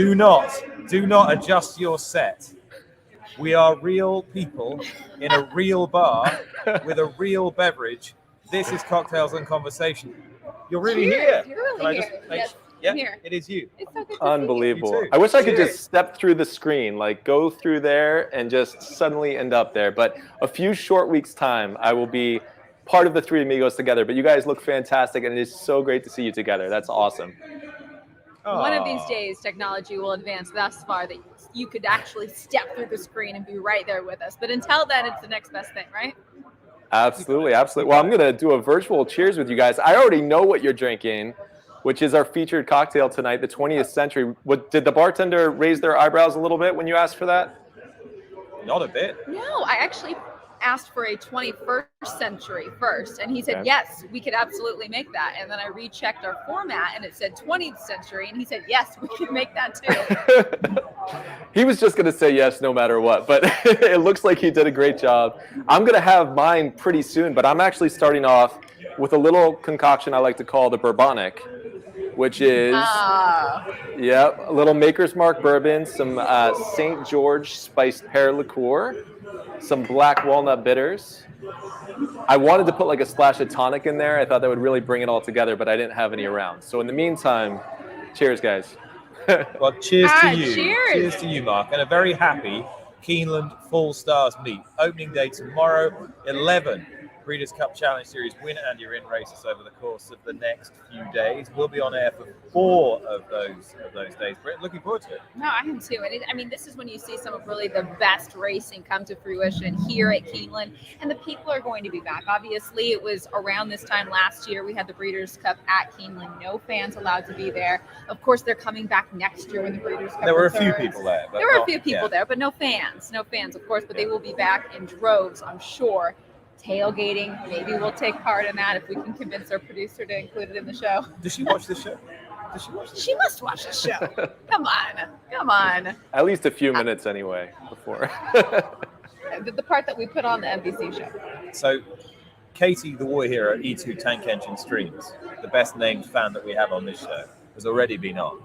Do not adjust your set. We are real people in a real bar with a real beverage. This is Cocktails and Conversation. You're really Cheers. here. You're really here. Yes, yeah, I'm here. it is you. It's so good to Unbelievable. You too. I wish I could Cheers. just step through the screen, like go through there and just suddenly end up there. But a few short weeks' time, I will be part of the Three Amigos together. But you guys look fantastic, and it is so great to see you together. That's awesome. One of these days, technology will advance thus far that you could actually step through the screen and be right there with us. But until then, it's the next best thing, right? Absolutely, absolutely. Well, I'm going to do a virtual cheers with you guys. I already know what you're drinking, which is our featured cocktail tonight, the 20th Century. Did the bartender raise their eyebrows a little bit when you asked for that? Not a bit. No, I actually asked for a 21st century first, and he said, Okay. yes, we could absolutely make that. And then I rechecked our format, and it said 20th century, and he said, yes, we can make that too. He was just going to say yes no matter what, but it looks like he did a great job. I'm going to have mine pretty soon, but I'm actually starting off with a little concoction I like to call the Bourbonic, which is, a little Maker's Mark bourbon, some St. George spiced pear liqueur, some black walnut bitters. I wanted to put like a splash of tonic in there. I thought that would really bring it all together, but I didn't have any around. So in the meantime, cheers, guys. Well, cheers to you. Cheers to you, Mark. And a very happy Keeneland Fall Stars meet. Opening day tomorrow, 11 Breeders' Cup Challenge Series win and you're in races over the course of the next few days. We'll be on air for 4 of those days. Britt, looking forward to it. No, I am too. And this is when you see some of really the best racing come to fruition here at Keeneland, and the people are going to be back. Obviously, it was around this time last year we had the Breeders' Cup at Keeneland. No fans allowed to be there. Of course, they're coming back next year when the Breeders' Cup There were a few returns. people there. But There were a few people there, but no fans, of course. But they will be back in droves, I'm sure. Tailgating, maybe we'll take part in that if we can convince our producer to include it in the show. Does she watch the show? She must watch the show. Come on. At least a few minutes anyway before. The part that we put on the NBC show. So, Katie, the war hero, E2 Tank Engine Streams, the best named fan that we have on this show, has already been on.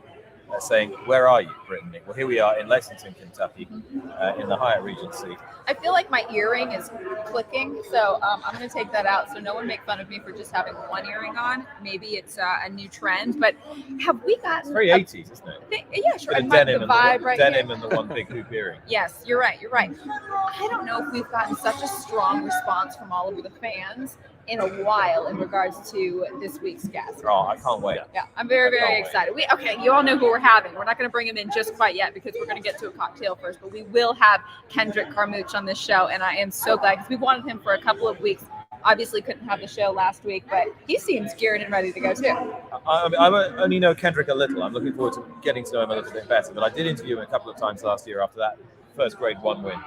Saying, where are you, Brittany? Well, here we are in Lexington, Kentucky, in the Hyatt Regency. I feel like my earring is clicking, so I'm going to take that out so no one make fun of me for just having one earring on. Maybe it's a new trend, but have we got... It's very 80s, isn't it? Yeah, sure. The denim, the vibe right denim here. and the one big hoop earring. Yes, you're right. I don't know if we've gotten such a strong response from all of the fans in a while in regards to this week's guest. Oh, I can't wait. Yeah, I'm very, very excited. You all know who we're having. We're not going to bring him in just quite yet because we're going to get to a cocktail first, but we will have Kendrick Carmouche on this show, and I am so glad because we wanted him for a couple of weeks. Obviously couldn't have the show last week, but he seems geared and ready to go too. I only know Kendrick a little. I'm looking forward to getting to know him a little bit better, but I did interview him a couple of times last year after that first grade 1 win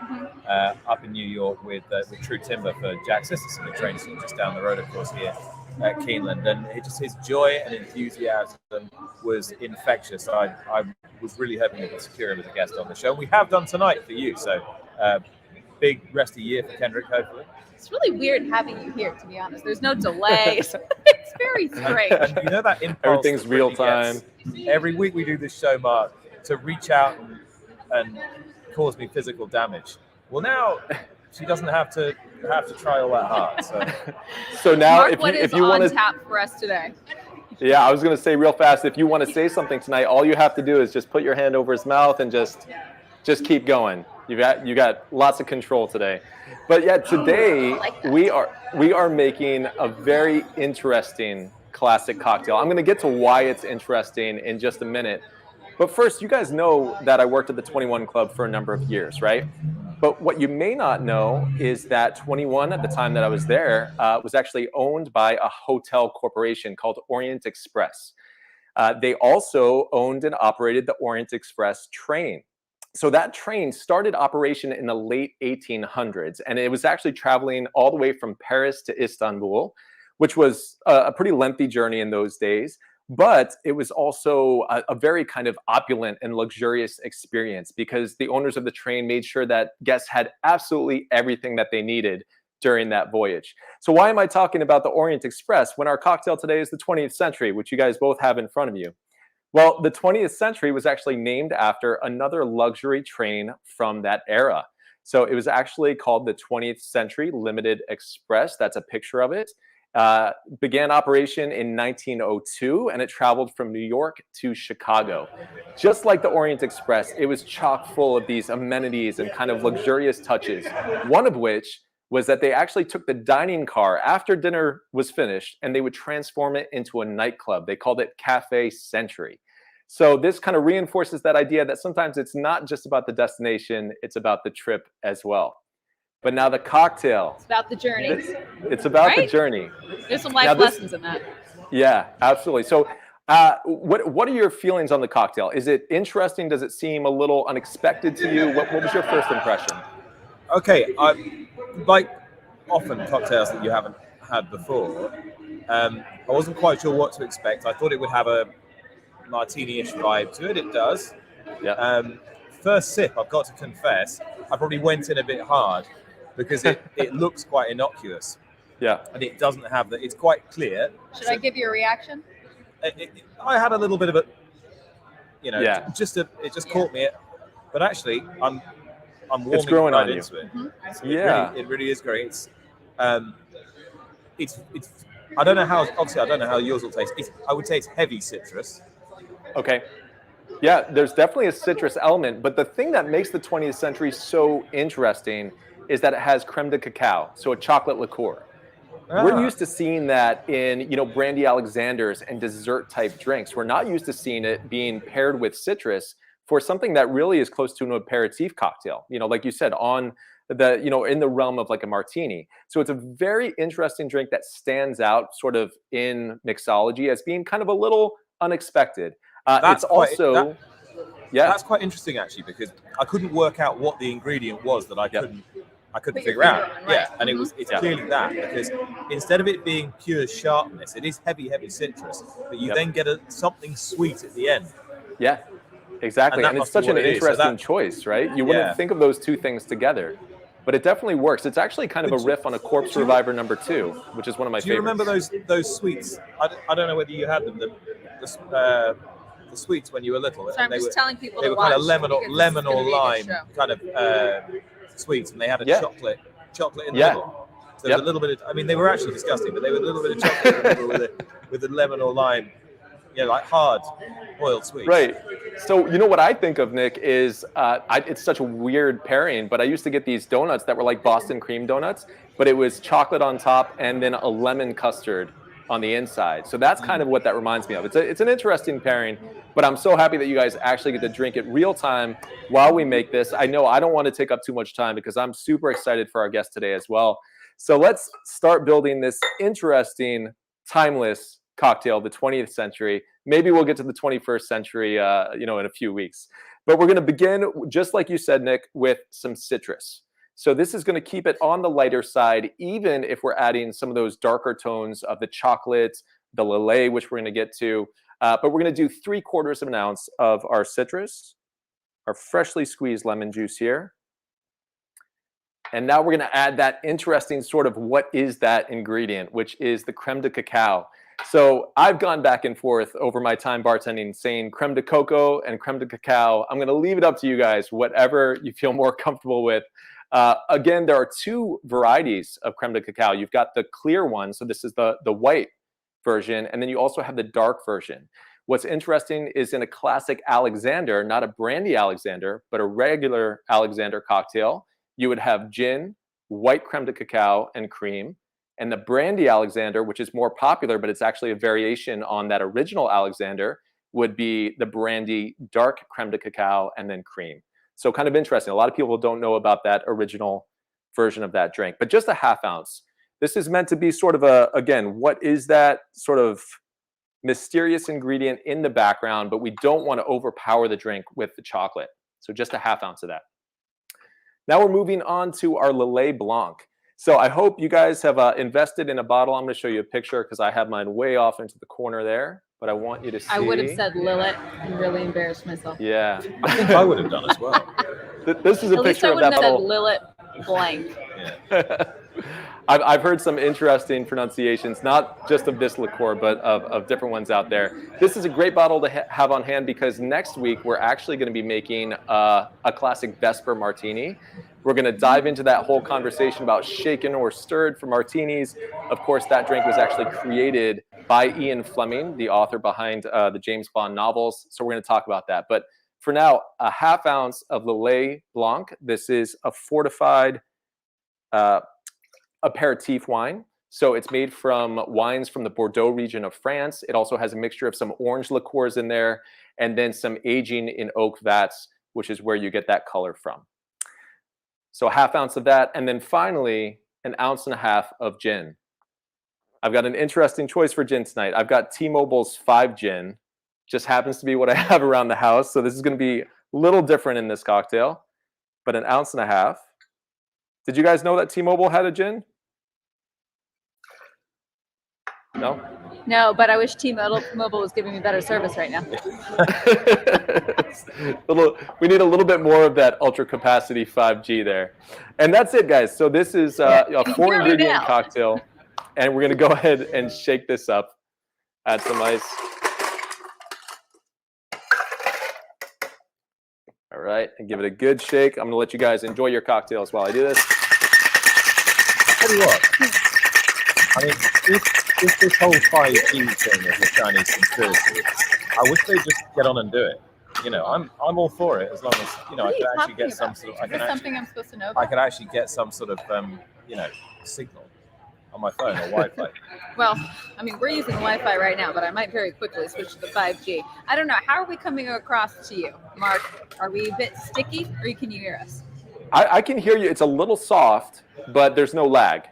up in New York with True Timber for Jack Sisterson, who trains just down the road, of course, here at Keeneland. And his joy and enthusiasm was infectious. I was really hoping we could secure him as a guest on the show. We have done tonight for you, so big rest of year for Kendrick, hopefully. It's really weird having you here, to be honest. There's no delay. It's very strange. And you know that impulse. Everything's that real Brittany time. gets? Every week we do this show, Mark, to reach out and cause me physical damage. Well, now she doesn't have to try all that hard. So now, Mark, if you want on to tap for us today? Yeah, I was going to say real fast, if you want to say something tonight, all you have to do is just put your hand over his mouth and just keep going. You got lots of control today. But yeah, today we are making a very interesting classic cocktail. I'm going to get to why it's interesting in just a minute. But first, you guys know that I worked at the 21 Club for a number of years, right? But what you may not know is that 21, at the time that I was there, was actually owned by a hotel corporation called Orient Express. They also owned and operated the Orient Express train. So that train started operation in the late 1800s, and it was actually traveling all the way from Paris to Istanbul, which was a pretty lengthy journey in those days. But it was also a very kind of opulent and luxurious experience because the owners of the train made sure that guests had absolutely everything that they needed during that voyage. So why am I talking about the Orient Express when our cocktail today is the 20th Century, which you guys both have in front of you? Well, the 20th century was actually named after another luxury train from that era. So it was actually called the 20th Century Limited Express. That's a picture of it. Began operation in 1902, and it traveled from New York to Chicago. Just like the Orient Express, it was chock full of these amenities and kind of luxurious touches, one of which was that they actually took the dining car after dinner was finished and they would transform it into a nightclub. They called it Cafe Century. So this kind of reinforces that idea that sometimes it's not just about the destination, it's about the trip as well. But now the cocktail. It's about the journey. It's about the journey. There's some life lessons in that. Yeah, absolutely. So what are your feelings on the cocktail? Is it interesting? Does it seem a little unexpected to you? What was your first impression? Okay, like often cocktails that you haven't had before, I wasn't quite sure what to expect. I thought it would have a martini-ish vibe to it. It does. Yeah. First sip, I've got to confess, I probably went in a bit hard because it looks quite innocuous. Yeah. And it doesn't have it's quite clear. Should I give you a reaction? I had a little bit of it just caught me. But actually, I'm warming growing right on you. into it. Yeah. It really is great. It's I don't know how yours will taste. I would say it's heavy citrus. Okay. Yeah, there's definitely a citrus element, but the thing that makes the 20th century so interesting is that it has creme de cacao, so a chocolate liqueur. We're used to seeing that in, brandy Alexanders and dessert type drinks. We're not used to seeing it being paired with citrus for something that really is close to an aperitif cocktail. Like you said, on the, in the realm of like a martini. So it's a very interesting drink that stands out sort of in mixology as being kind of a little unexpected. That's quite interesting actually, because I couldn't work out what the ingredient was that I couldn't figure out. Right. Yeah, and it's clearly that, because instead of it being pure sharpness, it is heavy citrus, but you then get something sweet at the end. Yeah, exactly. And it's such an interesting choice, right? You wouldn't think of those two things together, but it definitely works. It's actually kind of a riff on a Corpse Reviver #2, which is one of my favorites. Do you remember those sweets? I don't know whether you had them. The sweets when you were little. So I'm just telling people they were kind of lemon or lime kind of sweets, and they had a chocolate in the middle. So there was a little bit of, they were actually disgusting, but they were a little bit of chocolate in the middle with the lemon or lime, like hard boiled sweets. Right. So what I think of, Nick, is it's such a weird pairing, but I used to get these donuts that were like Boston cream donuts, but it was chocolate on top and then a lemon custard on the inside. So that's kind of what that reminds me of. It's an interesting pairing, but I'm so happy that you guys actually get to drink it real time while we make this. I know I don't want to take up too much time because I'm super excited for our guest today as well. So let's start building this interesting, timeless cocktail, the 20th century. Maybe we'll get to the 21st century, in a few weeks. But we're going to begin, just like you said, Nick, with some citrus. So this is going to keep it on the lighter side, even if we're adding some of those darker tones of the chocolate, the Lillet, which we're going to get to. But we're going to do 3/4 of an ounce of our citrus, our freshly squeezed lemon juice here. And now we're going to add that interesting sort of what is that ingredient, which is the creme de cacao. So I've gone back and forth over my time bartending saying creme de cocoa and creme de cacao. I'm going to leave it up to you guys, whatever you feel more comfortable with. Again, there are two varieties of creme de cacao. You've got the clear one, so this is the white version, and then you also have the dark version. What's interesting is in a classic Alexander, not a brandy Alexander, but a regular Alexander cocktail, you would have gin, white creme de cacao, and cream. And the brandy Alexander, which is more popular, but it's actually a variation on that original Alexander, would be the brandy dark creme de cacao and then cream. So kind of interesting. A lot of people don't know about that original version of that drink, but just a ½ ounce. This is meant to be sort of again, what is that sort of mysterious ingredient in the background, but we don't want to overpower the drink with the chocolate. So just a ½ ounce of that. Now we're moving on to our Lillet Blanc. So I hope you guys have invested in a bottle. I'm going to show you a picture because I have mine way off into the corner there, but I want you to see. I would have said Lillet and really embarrassed myself. Yeah. I think I would have done as well. This is a picture of that bottle. At least I wouldn't have said Lillet Blanc. Yeah. I've heard some interesting pronunciations, not just of this liqueur, but of different ones out there. This is a great bottle to have on hand because next week we're actually going to be making a classic Vesper Martini. We're going to dive into that whole conversation about shaken or stirred for martinis. Of course, that drink was actually created by Ian Fleming, the author behind the James Bond novels. So we're going to talk about that. But for now, a half ounce of Lillet Blanc. This is a fortified aperitif wine. So it's made from wines from the Bordeaux region of France. It also has a mixture of some orange liqueurs in there and then some aging in oak vats, which is where you get that color from. So a half ounce of that. And then finally, an ounce and a half of gin. I've got an interesting choice for gin tonight. I've got T-Mobile's 5 gin. Just happens to be what I have around the house. So this is going to be a little different in this cocktail, but an ounce and a half. Did you guys know that T-Mobile had a gin? No? No, but I wish T-Mobile was giving me better service right now. We need a little bit more of that ultra capacity 5G there. And that's it, guys. So this is a 4-ingredient cocktail. And we're going to go ahead and shake this up. Add some ice. All right. And give it a good shake. I'm going to let you guys enjoy your cocktails while I do this. Tell you what. I mean, if this whole 5G thing is a Chinese conspiracy, I wish they'd just get on and do it. You know, I'm all for it as long as, you know, I can actually get some sort of, Is this something I'm supposed to know about? I can actually get some sort of, you know, signal on my phone or Wi-Fi. Well, I mean, we're using Wi-Fi right now, but I might very quickly switch to the 5G. I don't know. How are we coming across to you, Mark? Are we a bit sticky, or can you hear us? I can hear you. It's a little soft, but there's no lag.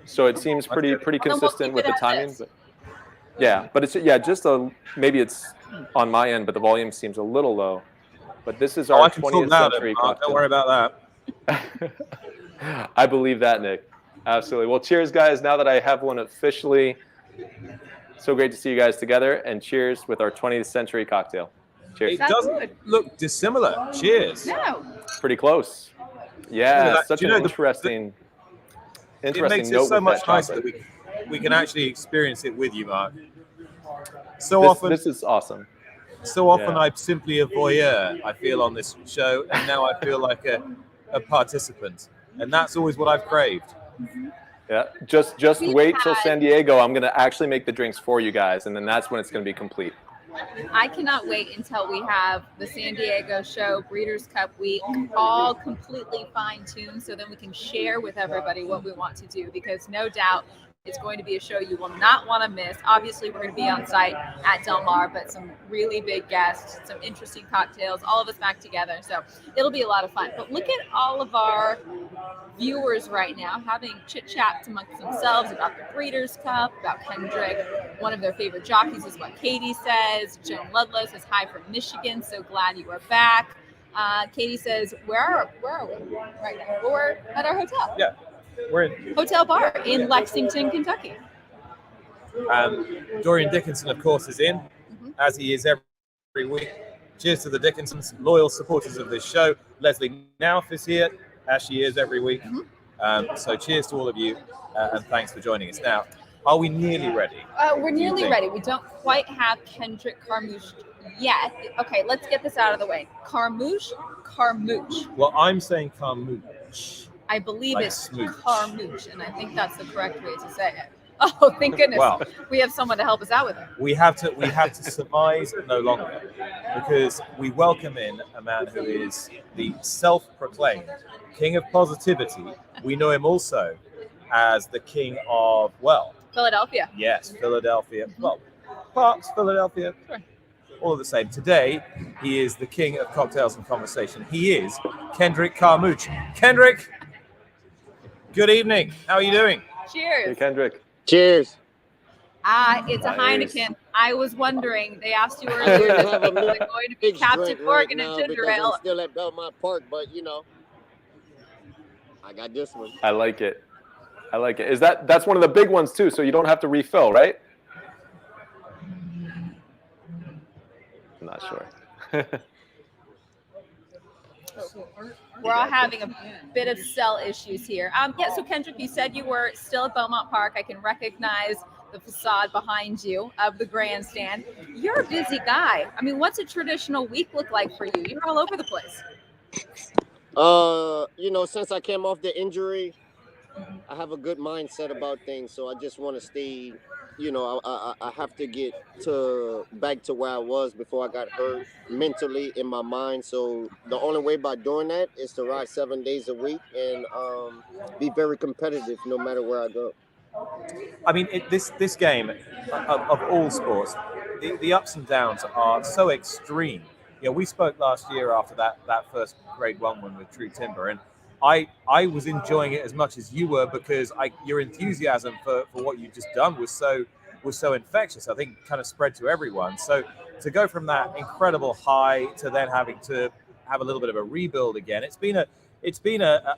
So it seems pretty consistent with the timing. But yeah, but it's just maybe it's on my end, but the volume seems a little low. But this is our 20th century cocktail. Don't worry about that. I believe that, Nick. Absolutely. Well, cheers, guys. Now that I have one officially, so great to see you guys together. And cheers with our 20th century cocktail. Cheers. It doesn't look dissimilar. Cheers. No. Pretty close. Yeah, such an interesting. It makes it so much nicer that we can actually experience it with you, Mark. This is awesome. So often I'm simply a voyeur, I feel, on this show, and now I feel like a participant. And that's always what I've craved. Yeah, just wait till San Diego. I'm going to actually make the drinks for you guys, and then that's when it's going to be complete. I cannot wait until we have the San Diego show, Breeders' Cup week, all completely fine-tuned, so then we can share with everybody what we want to do, because no doubt it's going to be a show you will not want to miss. Obviously, we're going to be on site at Del Mar, but some really big guests, some interesting cocktails, all of us back together. So it'll be a lot of fun. But look at all of our viewers right now having chit-chats amongst themselves about the Breeders' Cup, about Kendrick. One of their favorite jockeys is what Katie says. Joan Ludlow says, hi from Michigan. So glad you are back. Katie says, where are we right now? We're at our hotel. Yeah. We're in Hotel Bar in Lexington, Kentucky. Dorian Dickinson, of course, is in, as he is every week. Cheers to the Dickinsons, loyal supporters of this show. Leslie Nauf is here, as she is every week. So cheers to all of you, and thanks for joining us. Now, are we nearly ready? We're nearly ready. We don't quite have Kendrick Carmouche yet. Okay, let's get this out of the way. Carmouche. Well, I'm saying Carmouche. I believe like it's smooch. Carmouche, and I think that's the correct way to say it. Oh, thank goodness. Well, we have someone to help us out with it. We have to surmise no longer, because we welcome in a man who is the self-proclaimed king of positivity. We know him also as the king of, well, Philadelphia. Yes, Philadelphia. Well, parts Philadelphia. Sure. All the same. Today, he is the king of cocktails and conversation. He is Kendrick Carmouche. Kendrick, good evening. How are you doing? Cheers. Hey, Kendrick. Cheers. It's a Heineken. I was wondering, they asked you earlier, is it going to be Captain Morgan and Ginger Ale? I'm still at Belmont Park, but I got this one. I like it. Is that's one of the big ones too, so you don't have to refill, right? I'm not sure. We're all having a bit of cell issues here. Yeah, so Kendrick, you said you were still at Belmont Park. I can recognize the facade behind you of the grandstand. You're a busy guy. I mean, what's a traditional week look like for you? You're all over the place. Since I came off the injury, I have a good mindset about things. So I just want to stay, I have to get back to where I was before I got hurt mentally in my mind. So the only way by doing that is to ride 7 days a week and be very competitive no matter where I go. I mean, this game of all sports, the ups and downs are so extreme. We spoke last year after that first Grade 1 win with True Timber, and I was enjoying it as much as you were because your enthusiasm for what you just done was so infectious. I think kind of spread to everyone. So to go from that incredible high to then having to have a little bit of a rebuild again, it's been a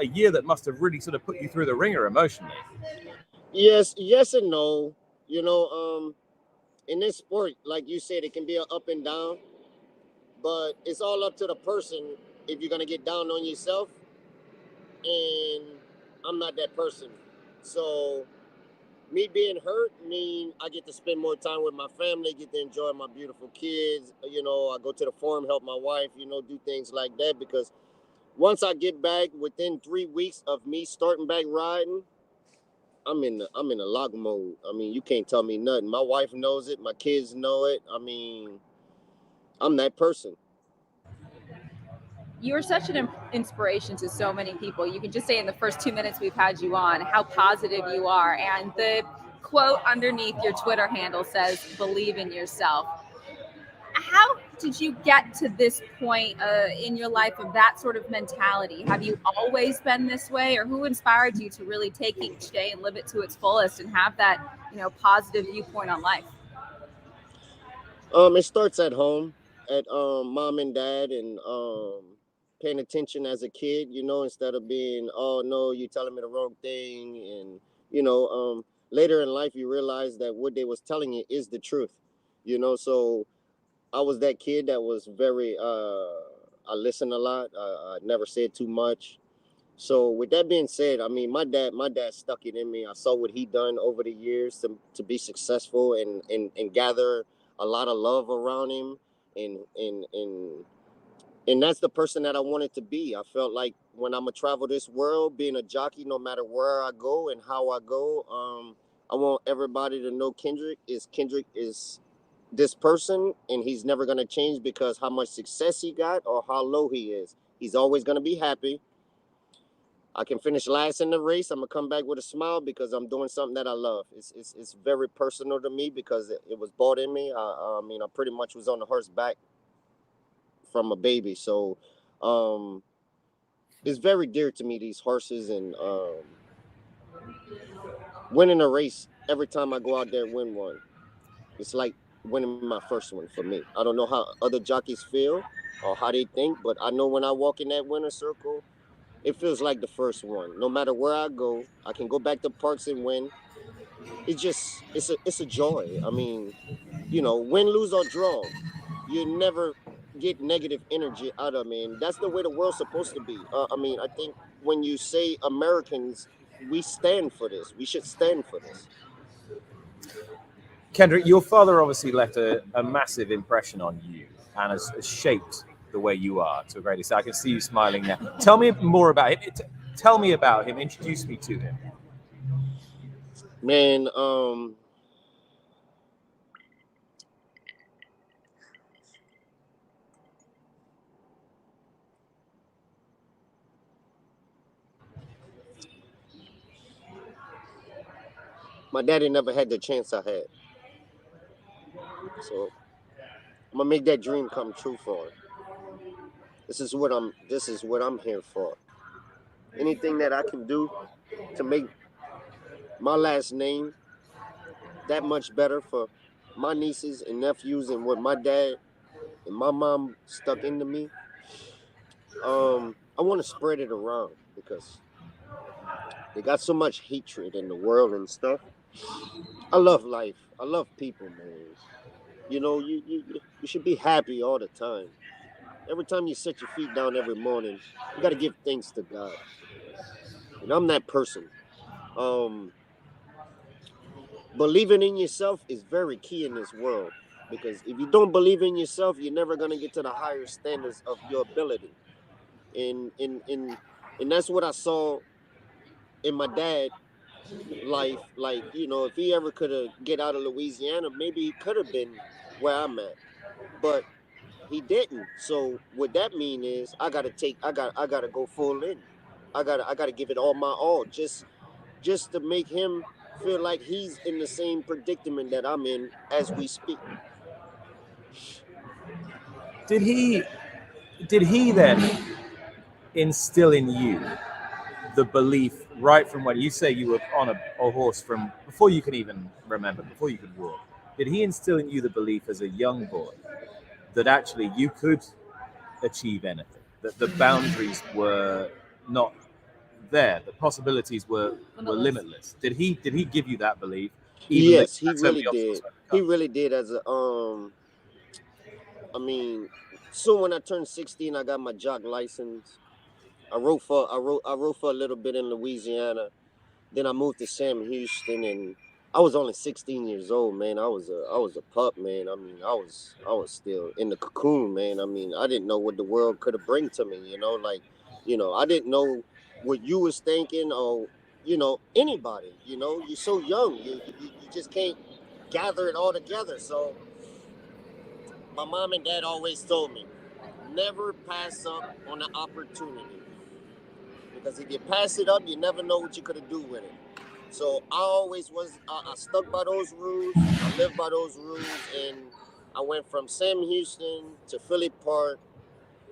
year that must have really sort of put you through the ringer emotionally. Yes and no. In this sport, like you said, it can be an up and down, but it's all up to the person if you're gonna get down on yourself. And I'm not that person. So me being hurt mean I get to spend more time with my family, get to enjoy my beautiful kids. I go to the farm, help my wife, do things like that, because once I get back within 3 weeks of me starting back riding, I'm in a lock mode. I mean, you can't tell me nothing. My wife knows it. My kids know it. I mean, I'm that person. You're such an inspiration to so many people. You can just say in the first 2 minutes we've had you on how positive you are. And the quote underneath your Twitter handle says, "Believe in yourself." How did you get to this point in your life of that sort of mentality? Have you always been this way, or who inspired you to really take each day and live it to its fullest and have that, positive viewpoint on life? It starts at home, at mom and dad, and paying attention as a kid. Instead of being, oh no, you're telling me the wrong thing, and later in life you realize that what they was telling you is the truth. So I was that kid that was very I listened a lot. I never said too much. So with that being said, I mean my dad stuck it in me. I saw what he done over the years to be successful and gather a lot of love around him, and that's the person that I wanted to be. I felt like when I'm gonna travel this world, being a jockey, no matter where I go and how I go, I want everybody to know Kendrick is this person, and he's never going to change because how much success he got or how low he is. He's always going to be happy. I can finish last in the race. I'm going to come back with a smile because I'm doing something that I love. It's very personal to me because it was bought in me. I mean, I pretty much was on the horse back from a baby. So it's very dear to me, these horses, and winning a race every time I go out there and win one. It's like winning my first one for me. I don't know how other jockeys feel or how they think, but I know when I walk in that winner circle, it feels like the first one. No matter where I go, I can go back to parks and win. It's a joy. I mean, win, lose or draw, you never get negative energy out of me, and that's the way the world's supposed to be. I mean, I think when you say Americans, we stand for this. We should stand for this. Kendrick, your father obviously left a massive impression on you and has shaped the way you are to a great extent. I can see you smiling now. Tell me more about him. Tell me about him. Introduce me to him. Man, my daddy never had the chance I had. So I'm gonna make that dream come true for him. This is what I'm here for. Anything that I can do to make my last name that much better for my nieces and nephews and what my dad and my mom stuck into me. I want to spread it around because they got so much hatred in the world and stuff. I love life. I love people, man. You should be happy all the time. Every time you set your feet down every morning, you got to give thanks to God. And I'm that person. Believing in yourself is very key in this world, because if you don't believe in yourself, you're never going to get to the higher standards of your ability. And that's what I saw in my dad life. Like, you know, if he ever could have get out of Louisiana, maybe he could have been where I'm at, but he didn't. So what that mean is I gotta go full in. I gotta give it all my all, just to make him feel like he's in the same predicament that I'm in as we speak. Did he then instill in you the belief right from when you say you were on a horse from before you could even remember, before you could walk? Did he instill in you the belief as a young boy that actually you could achieve anything, that the boundaries were not there, the possibilities were limitless? Did he give you that belief, even though Yes, you he had so really many obstacles did. to He overcome? really did. As a I mean, soon when I turned 16, I got my jock license. I wrote for a little bit in Louisiana. Then I moved to Sam Houston, and I was only 16 years old, man. I was a pup, man. I mean, I was still in the cocoon, man. I mean, I didn't know what the world could have bring to me, you know, like, you know, I didn't know what you was thinking, or, you know, anybody, you know, you're so young, you just can't gather it all together. So my mom and dad always told me, never pass up on an opportunity, because if you pass it up, you never know what you could have do with it. So I stuck by those rules. I lived by those rules, and I went from Sam Houston to Philly Park.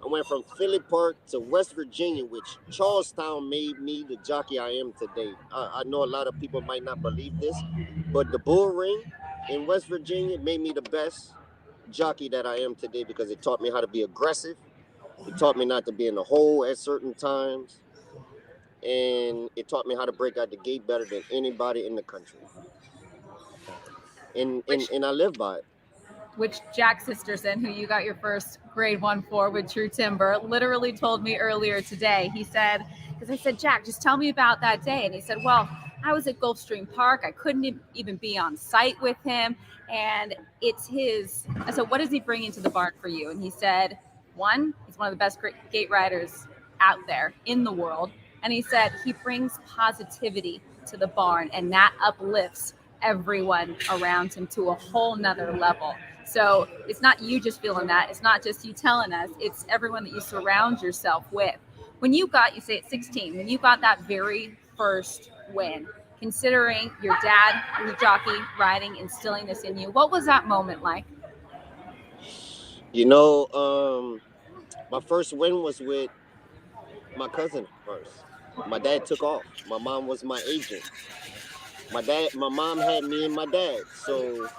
I went from Philly Park to West Virginia, which Charlestown made me the jockey I am today. I know a lot of people might not believe this, but the Bull Ring in West Virginia made me the best jockey that I am today, because it taught me how to be aggressive. It taught me not to be in the hole at certain times, and it taught me how to break out the gate better than anybody in the country. And I live by it. Which Jack Sisterson, who you got your first grade 1 for with True Timber, literally told me earlier today. He said, because I said, Jack, just tell me about that day. And he said, well, I was at Gulfstream Park. I couldn't even be on site with him. And it's his. I said, what does he bring into the barn for you? And he said, one, he's one of the best gate riders out there in the world. And he said, he brings positivity to the barn, and that uplifts everyone around him to a whole nother level. So it's not you just feeling that. It's not just you telling us. It's everyone that you surround yourself with. When you got, you say at 16, when you got that very first win, considering your dad was a jockey, riding, instilling this in you, what was that moment like? You know, my first win was with my cousin first. My dad took off. My mom was my agent. My mom had me and my dad. So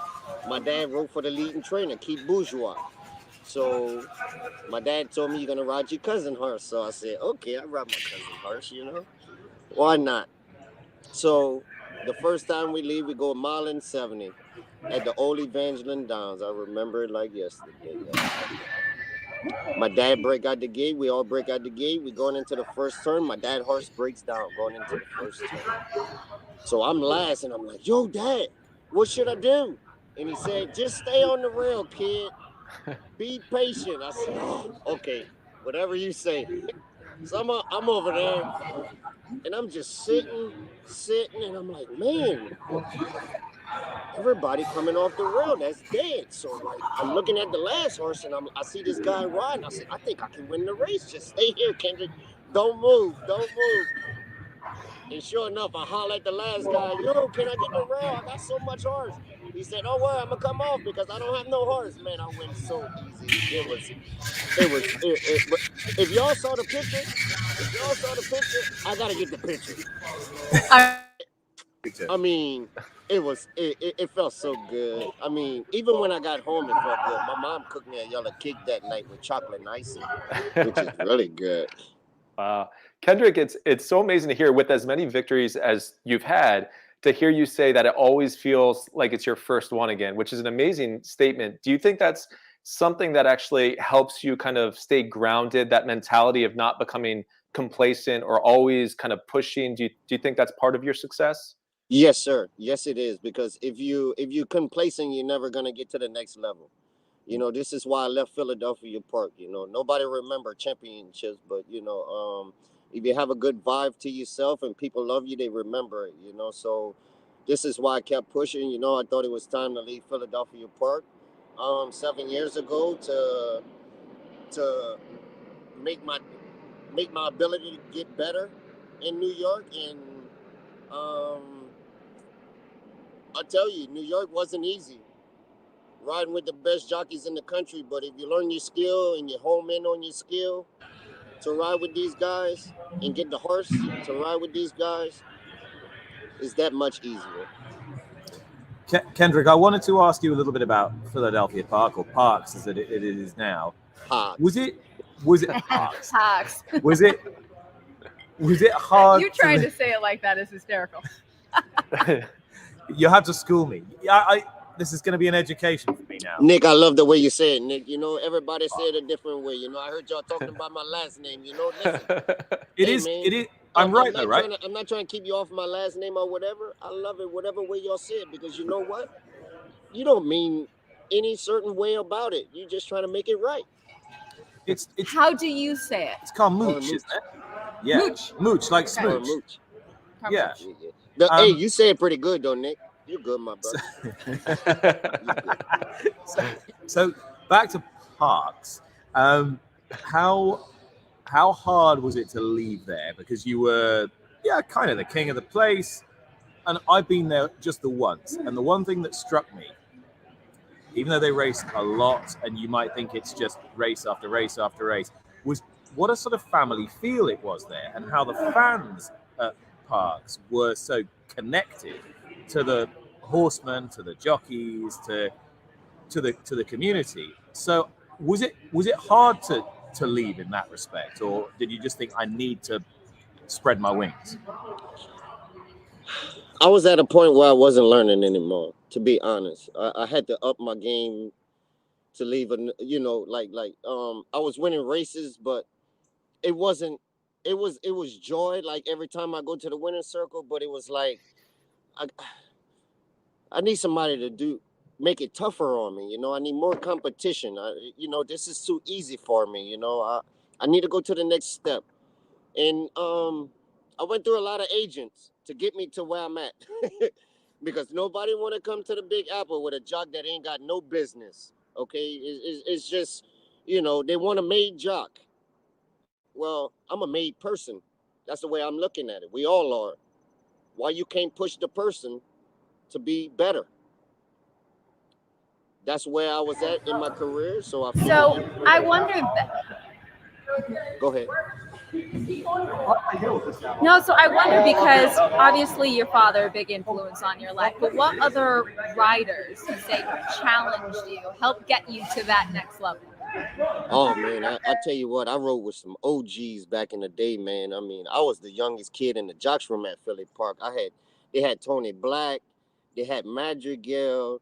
my dad wrote for the leading trainer, Keith Bourgeois. So my dad told me, you're gonna ride your cousin horse. So I said, okay, I ride my cousin horse, you know. Why not? So the first time we leave, we go a mile and 70 at the old Evangeline Downs. I remember it like yesterday. My dad break out the gate. We all break out the gate. We going into the first turn. My dad horse breaks down going into the first turn. So I'm last, and I'm like, yo, Dad, what should I do? And he said, just stay on the rail, kid. Be patient. I said, oh, okay, whatever you say. So I'm over there, and I'm just sitting, and I'm like, man, everybody coming off the rail, that's dead. So like, I'm looking at the last horse, and I see this guy riding. I said, I think I can win the race. Just stay here, Kendrick. Don't move. And sure enough, I holler at the last guy, yo, can I get the rail? I got so much horse. He said, don't worry, I'm gonna come off because I don't have no horse. Man, I went so easy. But if y'all saw the picture, I gotta get the picture. I mean, it felt so good. I mean, even when I got home, it felt good. My mom cooked me a yellow cake that night with chocolate and icing, which is really good. Wow. Kendrick, it's so amazing to hear, with as many victories as you've had, to hear you say that it always feels like it's your first one again, which is an amazing statement. Do you think that's something that actually helps you kind of stay grounded, that mentality of not becoming complacent or always kind of pushing? Do you think that's part of your success? Yes, sir. Yes, it is. Because if you complacent, you're never gonna get to the next level. You know, this is why I left Philadelphia Park. You know, nobody remember championships, but if you have a good vibe to yourself and people love you, they remember it. You know, so this is why I kept pushing. You know, I thought it was time to leave Philadelphia Park 7 years ago to make my ability to get better in New York. And I tell you, New York wasn't easy. Riding with the best jockeys in the country, but if you learn your skill and you home in on your skill to ride with these guys and get the horse to ride with these guys, it's that much easier. Kendrick, I wanted to ask you a little bit about Philadelphia Park, or Parks as it is now. Parks. Was it Parks? Parks. Was it hard? You trying to say it like that is hysterical. You have to school me. This is going to be an education for me now. Nick, I love the way you say it, Nick. You know, everybody say it a different way. You know, I heard y'all talking about my last name. You know, listen. It is. I'm right though, right? I'm not trying to keep you off my last name or whatever. I love it, whatever way y'all say it, because you know what? You don't mean any certain way about it. You just trying to make it right. It's How do you say it? It's called mooch, isn't it? Yeah, mooch, like smooch. Mooch. Yeah. Hey, you say it pretty good though, Nick. You're good, my brother. So back to Parks. How hard was it to leave there? Because you were, kind of the king of the place. And I've been there just the once. And the one thing that struck me, even though they raced a lot and you might think it's just race after race after race, was what a sort of family feel it was there, and how the fans at Parks were so connected to the horsemen, to the jockeys, to the community. So was it hard to leave in that respect, or did you just think I need to spread my wings? I was at a point where I wasn't learning anymore, to be honest. I had to up my game to leave. I was winning races, but it wasn't. It was joy. Like every time I go to the winning circle, but it was like I need somebody to make it tougher on me. You know, I need more competition. This is too easy for me. You know, I need to go to the next step. And I went through a lot of agents to get me to where I'm at, because nobody want to come to the Big Apple with a jock that ain't got no business. Okay, it's just, they want a made jock. Well, I'm a made person. That's the way I'm looking at it. We all are. Why you can't push the person to be better? That's where I was at in my career. So I wondered that. Go ahead. No, so I wonder, because obviously your father, a big influence on your life, but what other riders, you say, challenged you, helped get you to that next level? Oh man, I tell you what, I rode with some OGs back in the day, man. I mean, I was the youngest kid in the jocks room at Philly Park. They had Tony Black, they had Madrigal,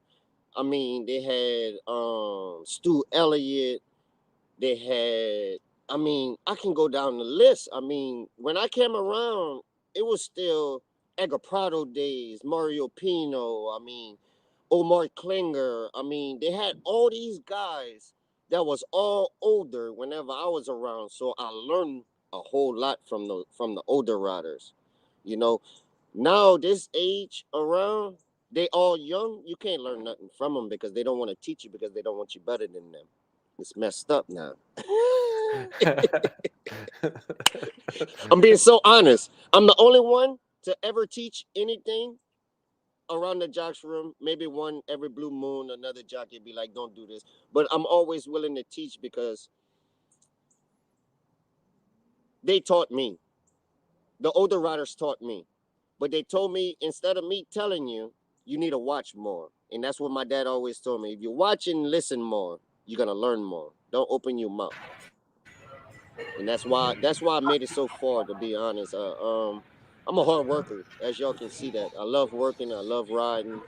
I mean, they had Stu Elliott, they had, I can go down the list. I mean, when I came around, it was still Edgar Prado days, Mario Pino, Omar Klinger. They had all these guys that was all older whenever I was around. So I learned a whole lot from the older riders. You know, now this age around, they all young. You can't learn nothing from them because they don't want to teach you, because they don't want you better than them. It's messed up now. I'm being so honest. I'm the only one to ever teach anything around the jocks room. Maybe one every blue moon, another jockey be like, don't do this. But I'm always willing to teach, because they taught me. The older riders taught me. But they told me, instead of me telling you, you need to watch more. And that's what my dad always told me. If you watch and listen more, you're going to learn more. Don't open your mouth. And that's why I made it so far, to be honest. I'm a hard worker, as y'all can see that. I love working. I love riding.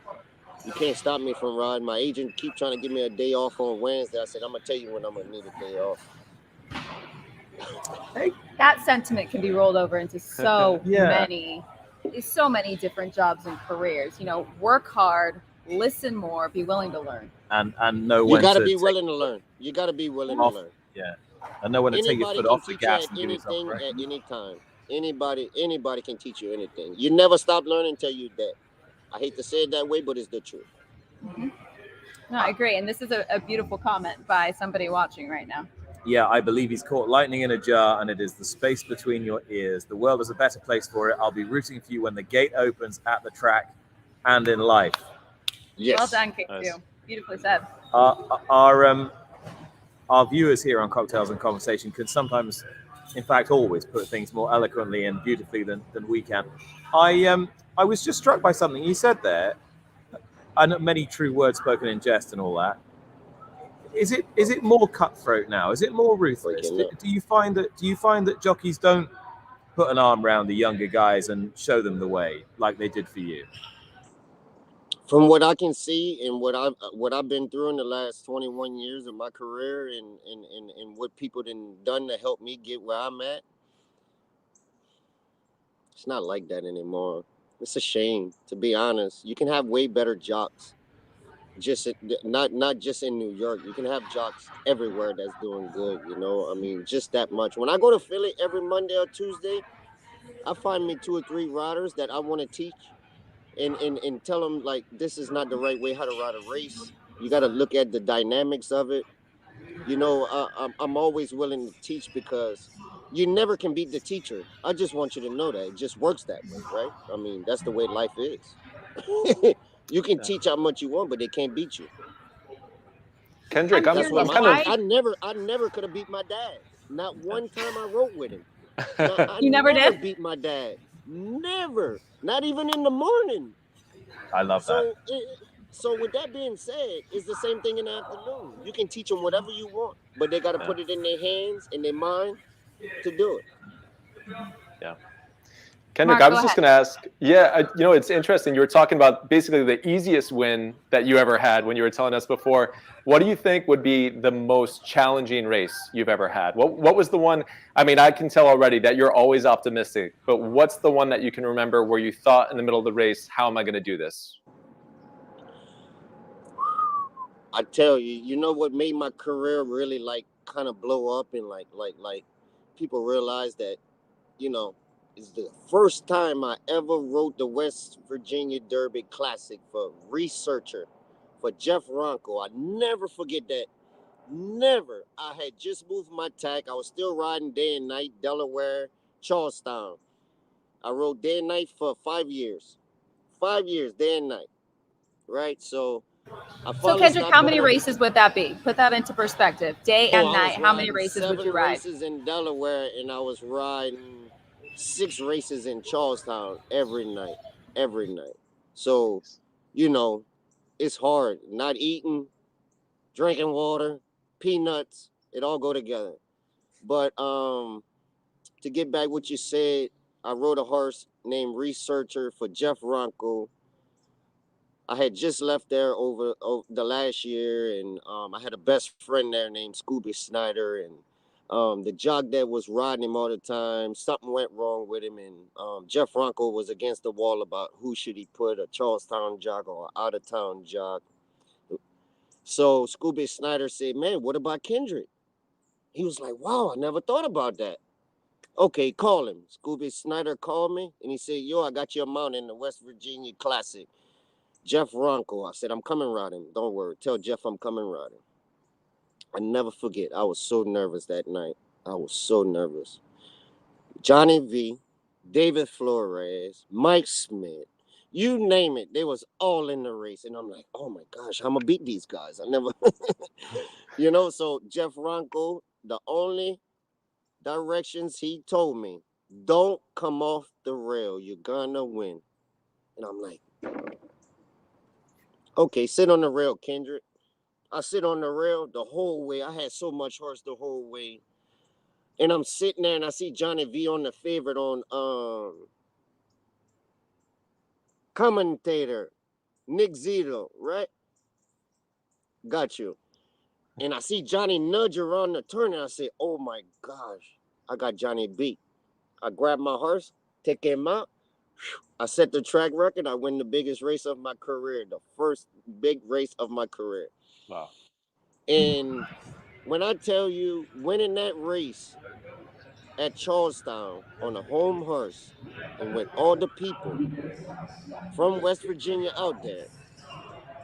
You can't stop me from riding. My agent keep trying to give me a day off on Wednesday. I said, I'm gonna tell you when I'm gonna need a day off. That sentiment can be rolled over into so Yeah. many different jobs and careers. You know, work hard, listen more, be willing to learn. And know You when gotta to be take willing to learn. You gotta be willing to off. learn. Yeah. And know when to take your Anybody foot can off the teach you gas at and give yourself a anything break. at any time. Anybody can teach you anything. You never stop learning until you're dead. I hate to say it that way, but it's the truth. Mm-hmm. No, I agree. And this is a beautiful comment by somebody watching right now. Yeah, I believe he's caught lightning in a jar, and it is the space between your ears. The world is a better place for it. I'll be rooting for you when the gate opens at the track and in life. Yes. Well done, King Nice. Q. Beautifully said. Our viewers here on Cocktails and Conversation can sometimes, in fact, always put things more eloquently and beautifully than we can. I was just struck by something you said there. I know many true words spoken in jest and all that. Is it more cutthroat now? Is it more ruthless? Do you find that jockeys don't put an arm around the younger guys and show them the way like they did for you? From what I can see and what I've been through in the last 21 years of my career and what people done to help me get where I'm at, it's not like that anymore. It's a shame, to be honest. You can have way better jocks. Not just in New York. You can have jocks everywhere that's doing good, you know. I mean, just that much. When I go to Philly every Monday or Tuesday, I find me 2 or 3 riders that I want to teach and tell them, like, this is not the right way how to ride a race. You got to look at the dynamics of it. You know, I'm always willing to teach because you never can beat the teacher. I just want you to know that it just works that way, right? I mean, that's the way life is. You can teach how much you want, but they can't beat you. Kendrick, I'm I'm curious, kind of. I never could have beat my dad. Not one time I wrote with him. I You never did? beat my dad. Never. Not even in the morning. I love that. So with that being said, it's the same thing in the afternoon. You can teach them whatever you want, but they got to put it in their hands and their mind to do it. Yeah. Kendrick, Mark, I was just going to ask, it's interesting. You were talking about basically the easiest win that you ever had when you were telling us before. What do you think would be the most challenging race you've ever had? What was the one? I mean, I can tell already that you're always optimistic, but what's the one that you can remember where you thought in the middle of the race, how am I going to do this? I tell you, you know what made my career really like kind of blow up and like people realize that, you know, it's the first time I ever wrote the West Virginia Derby Classic for Researcher, for Jeff Ronco. I never forget that. Never. I had just moved my tack. I was still riding day and night, Delaware, Charlestown. I rode day and night for 5 years. 5 years, day and night. Right? So Kendrick, how many races would that be? Put that into perspective. Day and night, how many races would you ride? 7 races in Delaware, and I was riding 6 races in Charlestown every night. So, you know, it's hard. Not eating, drinking water, peanuts, it all go together. But to get back what you said, I rode a horse named Researcher for Jeff Ronco. I had just left there over the last year, and I had a best friend there named Scooby Snyder, and the jock that was riding him all the time, something went wrong with him, and Jeff Ronco was against the wall about who should he put, a Charlestown jock or an out-of-town jock. So Scooby Snyder said, man, what about Kendrick? He was like, wow, I never thought about that. Okay, call him. Scooby Snyder called me, and he said, yo, I got your mount in the West Virginia Classic. Jeff Ronco. I said, I'm coming riding. Don't worry. Tell Jeff I'm coming riding. I never forget. I was so nervous that night. I was so nervous. Johnny V, David Flores, Mike Smith, you name it. They was all in the race. And I'm like, oh my gosh, I'm going to beat these guys. I never, so Jeff Ronco, the only directions he told me, don't come off the rail. You're going to win. And I'm like, okay, sit on the rail, Kendrick. I sit on the rail the whole way. I had so much horse the whole way. And I'm sitting there and I see Johnny V on the favorite on commentator. Nick Zito, right? Got you. And I see Johnny nudge around the turn, and I say, oh my gosh, I got Johnny beat. I grab my horse, take him out. I set the track record. I win the biggest race of my career, the first big race of my career. Wow. And when I tell you, winning that race at Charlestown on a home horse and with all the people from West Virginia out there,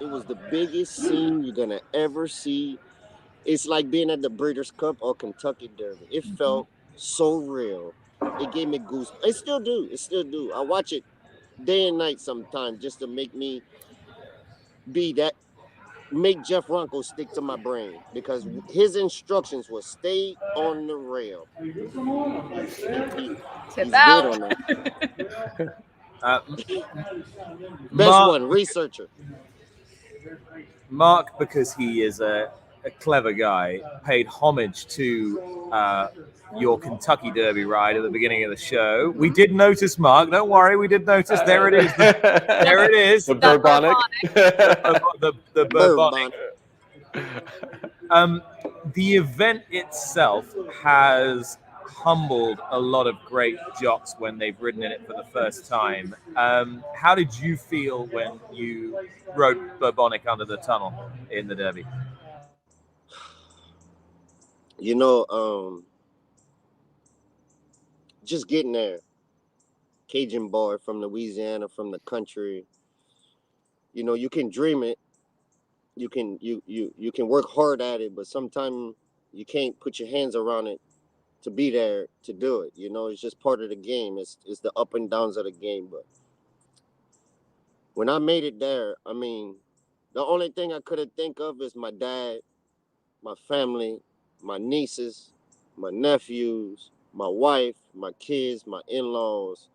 it was the biggest scene you're going to ever see. It's like being at the Breeders' Cup or Kentucky Derby. It felt so real. It gave me goosebumps. It still do. It still do. I watch it day and night sometimes just to make me be that, make Jeff Ronco stick to my brain because his instructions were stay on the rail. He's out. good on that. Best Mark, one, researcher. Mark, because he is a clever guy, paid homage to your Kentucky Derby ride at the beginning of the show. We did notice, Mark. Don't worry, we did notice. There it is. There it is. The Bourbonic. The Bourbonic. The event itself has humbled a lot of great jocks when they've ridden in it for the first time. How did you feel when you rode Bourbonic under the tunnel in the Derby? You know, just getting there. Cajun boy from Louisiana, from the country. You know, you can dream it. You can work hard at it, but sometimes you can't put your hands around it to be there to do it. You know, it's just part of the game. It's the up and downs of the game. But when I made it there, I mean, the only thing I could have think of is my dad, my family, my nieces, my nephews, my wife, my kids, my in-laws,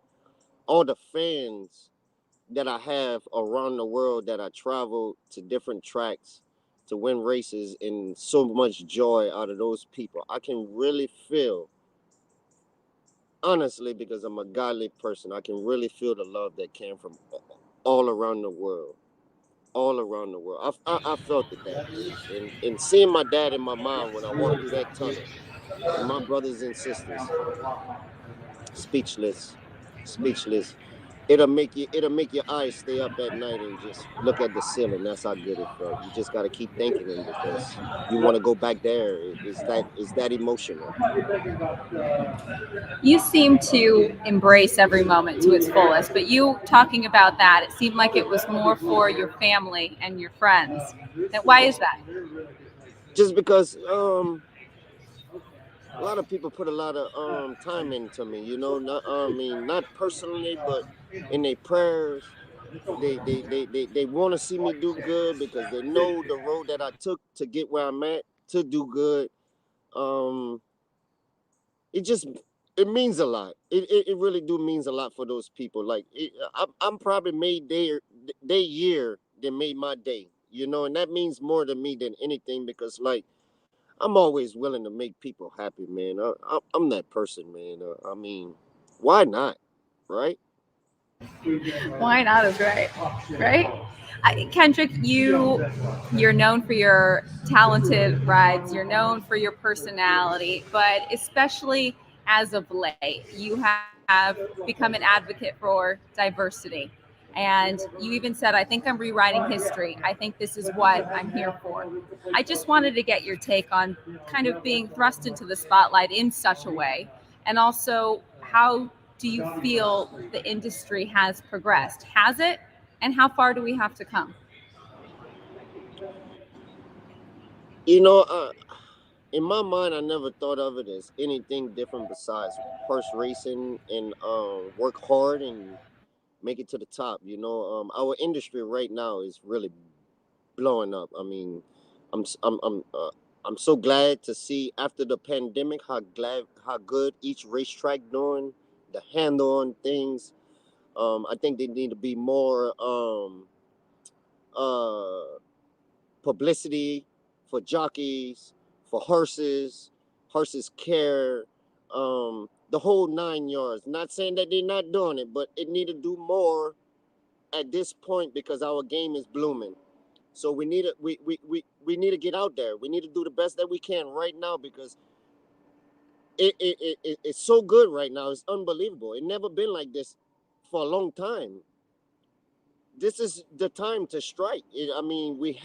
all the fans that I have around the world that I travel to different tracks to win races, and so much joy out of those people. I can really feel, honestly, because I'm a godly person, I can really feel the love that came from all around the world. All around the world. I felt it that day. And seeing my dad and my mom when I walked through that tunnel, and my brothers and sisters, speechless, speechless. It'll make your eyes stay up at night and just look at the ceiling. That's how good it felt. You just gotta keep thanking him because you want to go back there. It's that emotional. You seem to embrace every moment to its fullest, but you talking about that, it seemed like it was more for your family and your friends. Why is that? Just because a lot of people put a lot of time into me, you know, not not personally, but in their prayers. They want to see me do good because they know the road that I took to get where I'm at to do good. It means a lot. It really do means a lot for those people. Like I'm probably made their year than made my day, you know, and that means more to me than anything because like I'm always willing to make people happy, man. I'm that person, man. I mean, why not, right? Why not is right, right? Kendrick, you're known for your talented rides. You're known for your personality, but especially as of late, you have become an advocate for diversity. And you even said, I think I'm rewriting history. I think this is what I'm here for. I just wanted to get your take on kind of being thrust into the spotlight in such a way. And also, how do you feel the industry has progressed? Has it? And how far do we have to come? You know, in my mind, I never thought of it as anything different besides horse racing and work hard and make it to the top. You know, our industry right now is really blowing up. I mean, I'm s- I'm so glad to see after the pandemic how good each racetrack doing, the handle on things. I think they need to be more uh publicity for jockeys, for horses care, the whole 9 yards. Not saying that they're not doing it, but it need to do more at this point, because our game is blooming. So we need to we need to get out there. We need to do the best that we can right now, because it's so good right now. It's unbelievable. It never been like this for a long time. This is the time to strike. I mean, we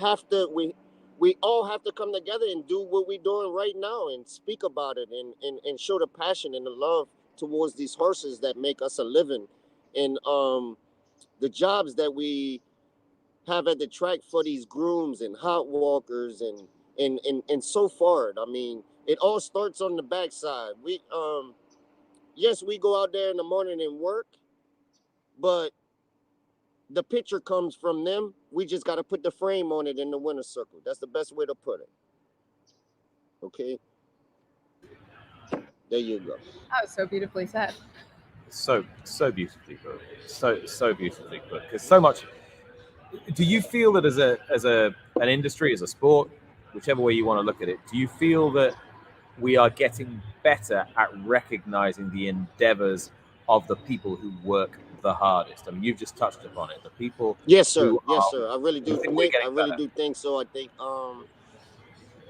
all have to come together and do what we're doing right now and speak about it and show the passion and the love towards these horses that make us a living, and the jobs that we have at the track for these grooms and hot walkers and so forth. I mean, it all starts on the backside. We yes, we go out there in the morning and work, but the picture comes from them. We just got to put the frame on it in the winner's circle. That's the best way to put it. Okay, there you go. Oh, so beautifully said. So beautifully put. So beautifully put. Because so much. Do you feel that as an industry, as a sport, whichever way you want to look at it, do you feel that we are getting better at recognizing the endeavors of the people who work the hardest? I mean, you've just touched upon it. The people. Yes, sir. Yes, sir. I really do. Do think so. I think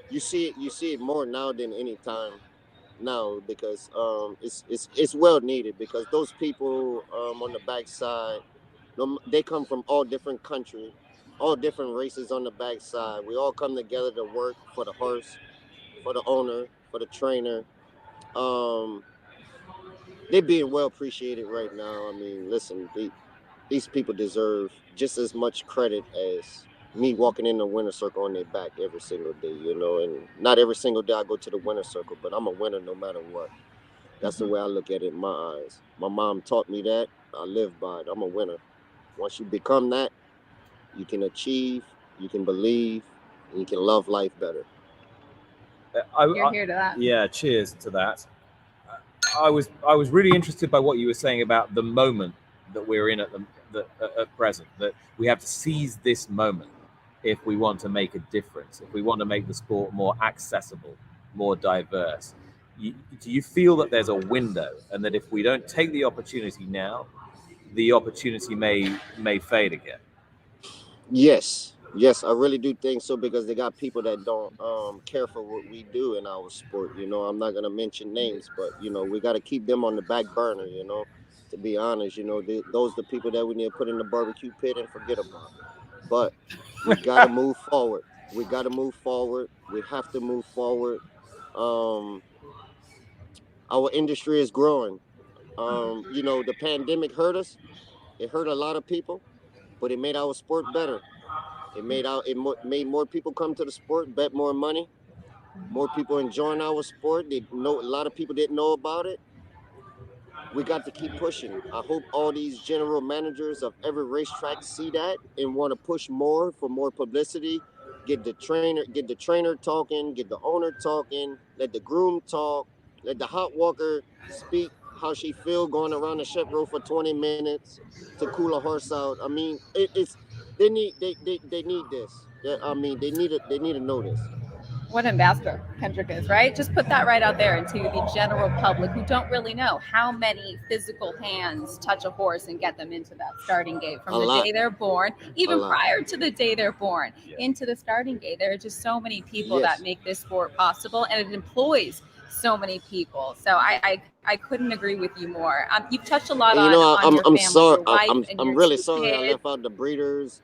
you see it more now than any time now, because it's well needed, because those people on the backside, they come from all different countries, all different races on the backside. We all come together to work for the horse, for the owner, for the trainer. They're being well appreciated right now. I mean, listen, these people deserve just as much credit as me walking in the winner's circle on their back every single day, you know. And not every single day I go to the winner's circle, but I'm a winner no matter what. That's the way I look at it in my eyes. My mom taught me that. I live by it. I'm a winner. Once you become that, you can achieve, you can believe, and you can love life better. You're here to that. Yeah, cheers to that. I was really interested by what you were saying about the moment that we're in at present, that we have to seize this moment if we want to make a difference, if we want to make the sport more accessible, more diverse. Do you feel that there's a window, and that if we don't take the opportunity now, the opportunity may fade again? Yes, I really do think so, because they got people that don't care for what we do in our sport. You know, I'm not gonna mention names, but you know, we got to keep them on the back burner. You know, to be honest, you know, those are the people that we need to put in the barbecue pit and forget about. But we got to move forward. We got to move forward. We have to move forward. Our industry is growing. You know, the pandemic hurt us. It hurt a lot of people, but it made our sport better. It made more people come to the sport, bet more money, more people enjoying our sport. A lot of people didn't know about it. We got to keep pushing. I hope all these general managers of every racetrack see that and want to push more for more publicity. Get the trainer talking, get the owner talking, let the groom talk, let the hot walker speak how she feel going around the chaperone for 20 minutes to cool a horse out. I mean, they need this. I mean, they need to know this. What ambassador Kendrick is, right? Just put that right out there into the general public who don't really know how many physical hands touch a horse and get them into that starting gate from the day they're born, even prior to the day they're born, into the starting gate. There are just so many people that make this sport possible, and it employs so many people. So I couldn't agree with you more. You've touched a lot on your family, your wife, and I'm your really two sorry kids. I left out the breeders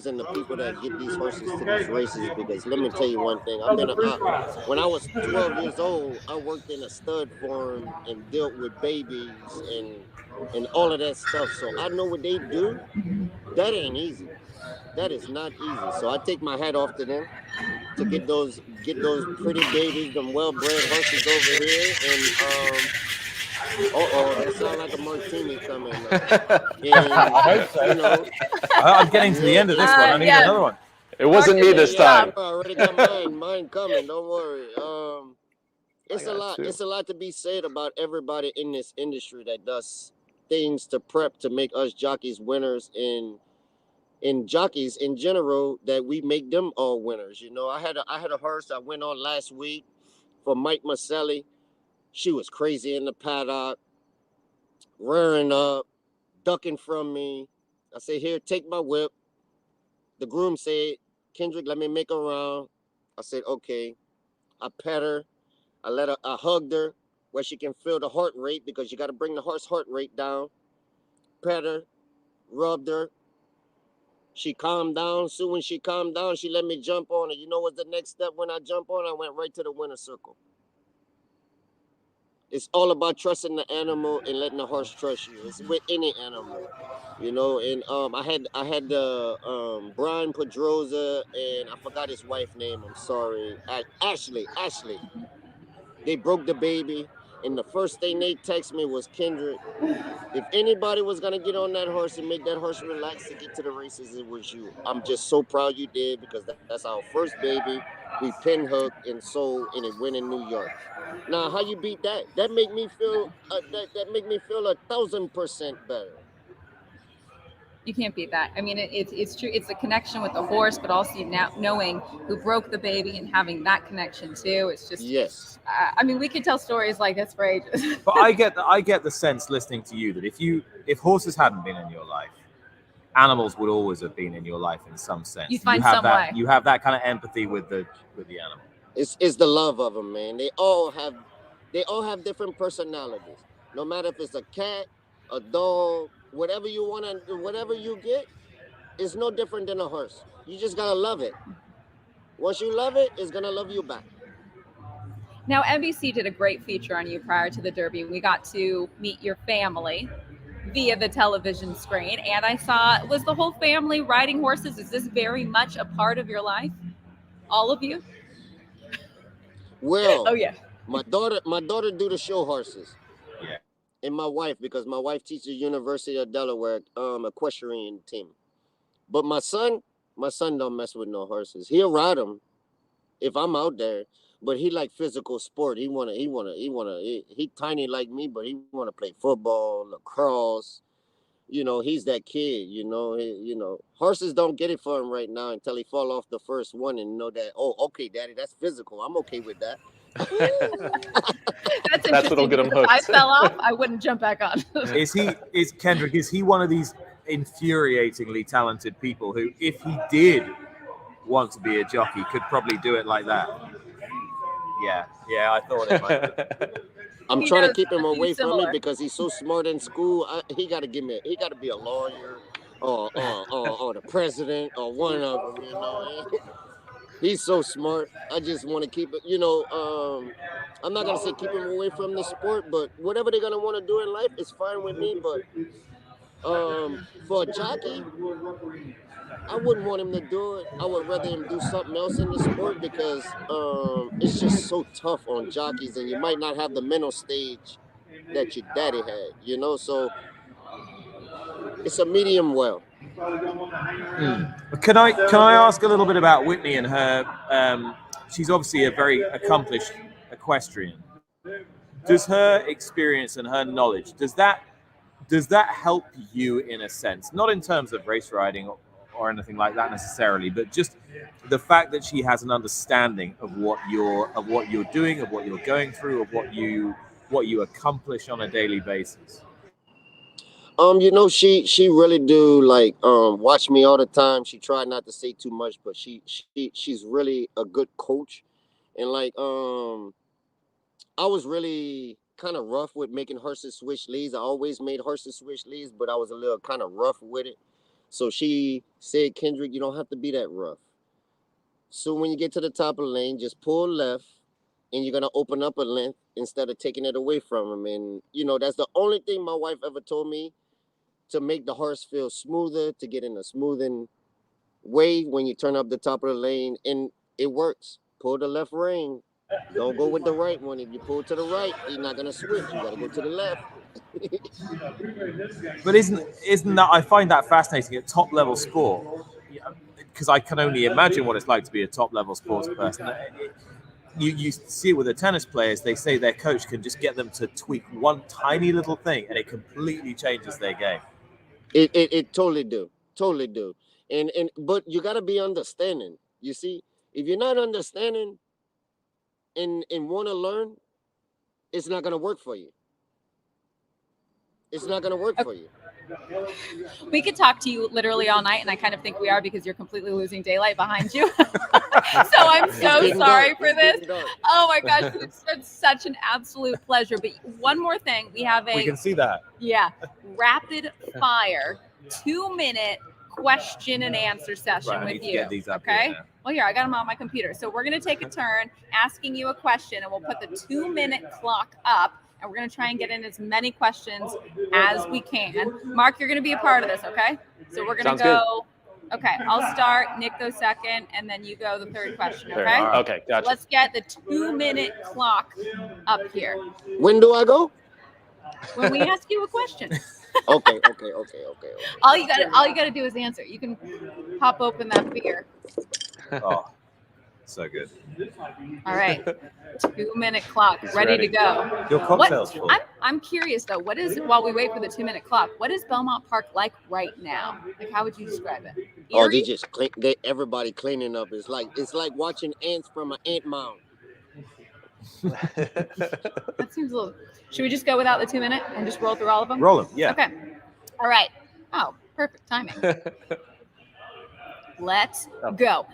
and the people that get these horses to these races, because let me tell you one thing. When I was 12 years old, I worked in a stud farm and dealt with babies and all of that stuff. So I know what they do. That ain't easy. That is not easy. So I take my hat off to them to get those pretty babies, them well-bred horses over here. And that sounds like a martini coming. I hope so. You know, I'm getting to the end of this one. I need another one. It wasn't me this time. I already got mine coming. Don't worry. It's a lot to be said about everybody in this industry that does things to prep to make us jockeys winners, and jockeys in general, that we make them all winners. You know, I had a horse I went on last week for Mike Maselli. She was crazy in the paddock, rearing up, ducking from me. I say, here, take my whip. The groom said, Kendrick, let me make a round. I said, okay. I pet her. I hugged her where she can feel the heart rate, because you got to bring the horse heart rate down. Pet her, rubbed her. She calmed down. Soon when she calmed down, she let me jump on her. You know what's the next step when I jump on? I went right to the winner's circle. It's all about trusting the animal and letting the horse trust you. It's with any animal, you know. And I had the Brian Pedroza, and I forgot his wife's name. I'm sorry, Ashley. They broke the baby, and the first thing they text me was, Kendrick, if anybody was gonna get on that horse and make that horse relax to get to the races, it was you. I'm just so proud you did, because that's our first baby. We pin hooked and sold, and it went in New York. Now, how you beat that? That make me feel that make me feel 1,000% better. You can't beat that. I mean, it's true. It's a connection with the horse, but also now knowing who broke the baby and having that connection too. It's just, yes. I mean, we could tell stories like this for ages. But I get the sense listening to you that if horses hadn't been in your life, animals would always have been in your life in some sense. You find some way. You have that kind of empathy with the animal. It's the love of them, man. They all have different personalities. No matter if it's a cat, a dog, whatever you get, it's no different than a horse. You just gotta love it. Once you love it, it's gonna love you back. Now, NBC did a great feature on you prior to the Derby. We got to meet your family via the television screen, and I saw, was the whole family riding horses? Is this very much a part of your life? All of you? Well, oh yeah. My daughter do the show horses. Yeah. And my wife, because my wife teaches University of Delaware equestrian team. But my son don't mess with no horses. He'll ride them if I'm out there, but he like physical sport. He tiny like me, but he wanna play football, lacrosse. You know, he's that kid. You know, horses don't get it for him right now until he fall off the first one and know that. Oh, okay, Daddy, that's physical. I'm okay with that. That's what'll get him hooked. If I fell off, I wouldn't jump back on. Kendrick, is he one of these infuriatingly talented people who, if he did want to be a jockey, could probably do it like that? Yeah, I thought it might. I'm trying to keep him away from me because he's so smart in school. He got to be a lawyer or the president or one of them, you know. He's so smart. I just want to keep it, I'm not going to say keep him away from the sport, but whatever they're going to want to do in life is fine with me. But for a jockey, I wouldn't want him to do it. I would rather him do something else in the sport, because it's just so tough on jockeys, and you might not have the mental stage that your daddy had, so it's a medium well. Can I ask a little bit about Whitney and her? She's obviously a very accomplished equestrian. Does her experience and her knowledge, does that help you in a sense? Not in terms of race riding or anything like that necessarily, but just the fact that she has an understanding of what you're doing, of what you're going through, of what you accomplish on a daily basis. She really do watch me all the time. She tried not to say too much, but she's really a good coach. And I was really kind of rough with making horses switch leads. I always made horses switch leads, but I was a little kind of rough with it. So she said, Kendrick, you don't have to be that rough. So when you get to the top of the lane, just pull left, and you're going to open up a length instead of taking it away from him. And, that's the only thing my wife ever told me, to make the horse feel smoother, to get in a smoothing way when you turn up the top of the lane. And it works. Pull the left rein. Don't go with the right one. If you pull to the right, he's not going to switch. You got to go to the left. But isn't that, I find that fascinating at top level sport, because I can only imagine what it's like to be a top level sports person. You see it with the tennis players. They say their coach can just get them to tweak one tiny little thing, and it completely changes their game. It totally do. But you got to be understanding. You see, if you're not understanding and want to learn, it's not going to work for you. It's not going to work for you. We could talk to you literally all night, and I kind of think we are because you're completely losing daylight behind you. So I'm so sorry for this. Oh my gosh, it's been such an absolute pleasure. But one more thing, we have We can see that. rapid fire 2-minute question and answer session Right, I need with to you. get these up Okay. here now. Well, here, I got them on my computer. So we're going to take a turn asking you a question, and we'll put the 2-minute clock up, and we're going to try and get in as many questions as we can. Mark, you're going to be a part of this, okay? So we're going to go. Good. Okay, I'll start. Nick goes second, and then you go the third question, okay? Okay, gotcha. Let's get the 2-minute clock up here. When do I go? When we ask you a question. Okay. All you gotta do is answer. You can pop open that beer. Oh, so good. All right, 2-minute clock, He's ready to go. Your cocktail's full. I'm curious though. What is, while we wait for the 2-minute clock, what is Belmont Park like right now? Like, how would you describe it? Oh, Eerie? they just clean. Everybody cleaning up. It's like watching ants from an ant mound. That seems a little. Should we just go without the 2-minute and just roll through all of them? Roll them, yeah. Okay. All right. Oh, perfect timing. Let's go.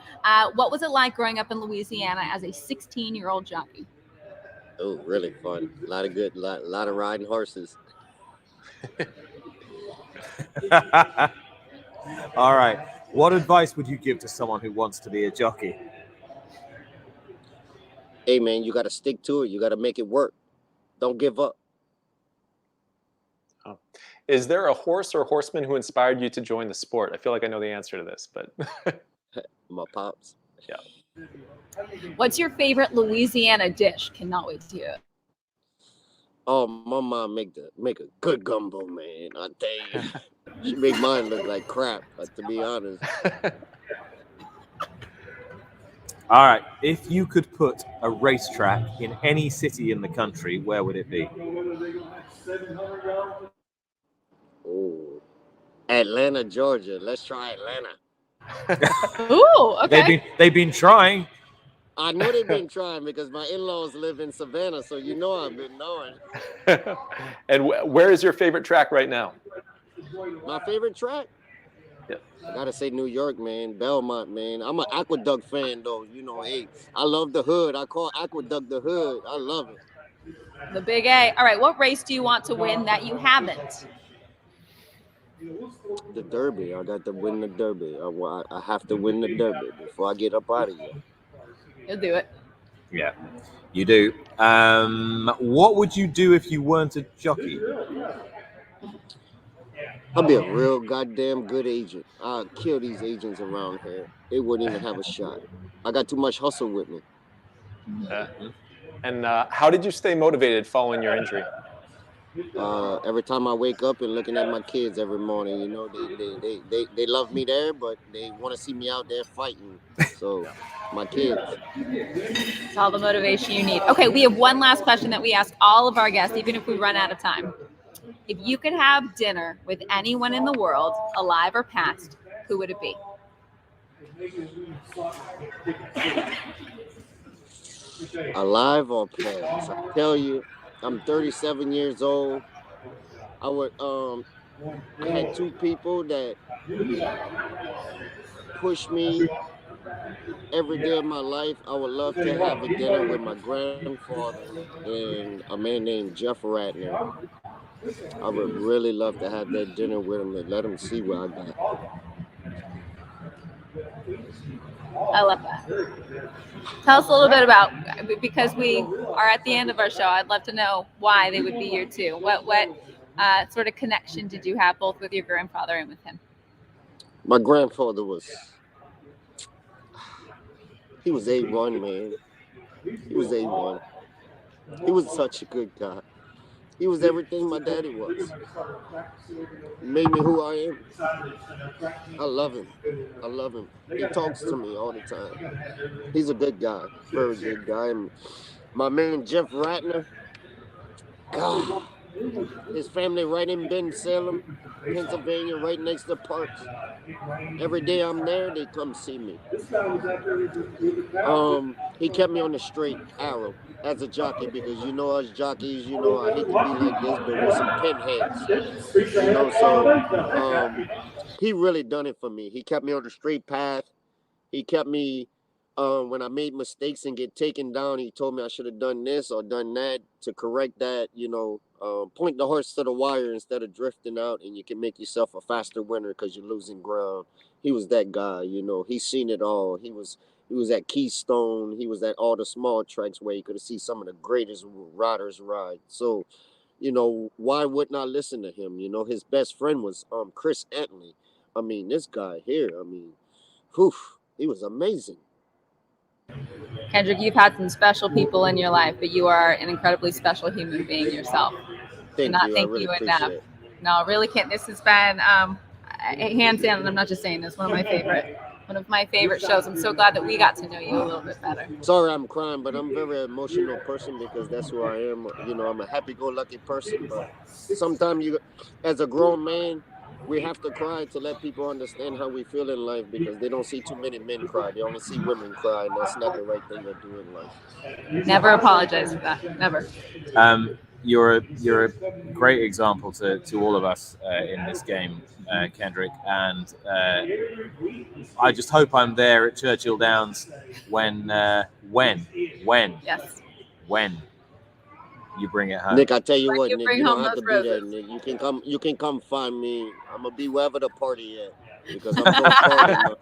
What was it like growing up in Louisiana as a 16-year-old jockey? Oh, really fun. A lot of riding horses. All right. What advice would you give to someone who wants to be a jockey? Hey, man, you got to stick to it. You got to make it work. Don't give up. Oh. Is there a horse or horseman who inspired you to join the sport? I feel like I know the answer to this, but My pops. yeah. What's your favorite Louisiana dish? Cannot wait to hear it. Oh, my mom make a good gumbo, man. I tell you, she make mine look like crap. To be honest. All right. If you could put a racetrack in any city in the country, where would it be? Oh, Atlanta, Georgia. Let's try Atlanta. Ooh, okay. They've been trying. I know they've been trying because my in-laws live in Savannah, so you know I've been knowing. And where is your favorite track right now? My favorite track? Yeah. I gotta say New York, man. Belmont, man. I'm an Aqueduct fan, though. You know, hey, I love the hood. I call Aqueduct the hood. I love it. The big A. All right, what race do you want to win that you haven't? The Derby. I got to win the Derby. I have to win the Derby before I get up out of here. You'll do it. Yeah, you do. What would you do if you weren't a jockey? I'll be a real goddamn good agent. I'll kill these agents around here. They wouldn't even have a shot. I got too much hustle with me. And how did you stay motivated following your injury? Every time I wake up and looking at my kids every morning, you know, they love me there, but they want to see me out there fighting. So my kids. It's all the motivation you need. Okay, we have one last question that we ask all of our guests, even if we run out of time. If you could have dinner with anyone in the world, alive or past, who would it be? Alive or past? I tell you, I'm 37 years old. I would I had two people that push me every day of my life. I would love to have a dinner with my grandfather and a man named Jeff Ratner. I would really love to have that dinner with him and let him see what I got. I love that. Tell us a little bit about, because we are at the end of our show, I'd love to know why they would be here too. What sort of connection did you have both with your grandfather and with him? My grandfather he was A1, man. He was A1. He was such a good guy. He was everything my daddy was. He made me who I am. I love him. I love him. He talks to me all the time. He's a good guy, very good guy. And my man Jeff Ratner, God, His family right in Bensalem, Pennsylvania, right next to Parks. Every day I'm there, they come see me. He kept me on the straight arrow as a jockey because you know us jockeys, you know I hate to be like this, but we're some pinheads, you know. So he really done it for me. He kept me on the straight path. He kept me when I made mistakes and get taken down. He told me I should have done this or done that to correct that. You know, point the horse to the wire instead of drifting out, and you can make yourself a faster winner because you're losing ground. He was that guy. You know, he's seen it all. He was at Keystone. He was at all the small tracks where you could see some of the greatest riders ride. So, you know, why wouldn't I listen to him? You know, his best friend was Chris Antley. I mean, this guy here. I mean, whew, he was amazing. Kendrick, you've had some special people in your life, but you are an incredibly special human being yourself. Thank Cannot you. I thank really you appreciate enough. it. No, really can't. This has been hands down, and I'm not just saying this, one of my favorite shows. I'm so glad that we got to know you a little bit better. Sorry I'm crying, but I'm a very emotional person because that's who I am. You know, I'm a happy-go-lucky person, but sometimes you, as a grown man, we have to cry to let people understand how we feel in life because they don't see too many men cry. They only see women cry, and that's not the right thing to do in life. Never apologize for that. Never. You're a great example to all of us in this game, Kendrick, and I just hope I'm there at Churchill Downs when Yes. you bring it home. Nick, I tell you When what, you Nick, bring you don't home have to those be there, roses. Nick. You can come find me. I'm gonna be wherever the party at because I'm from Florida.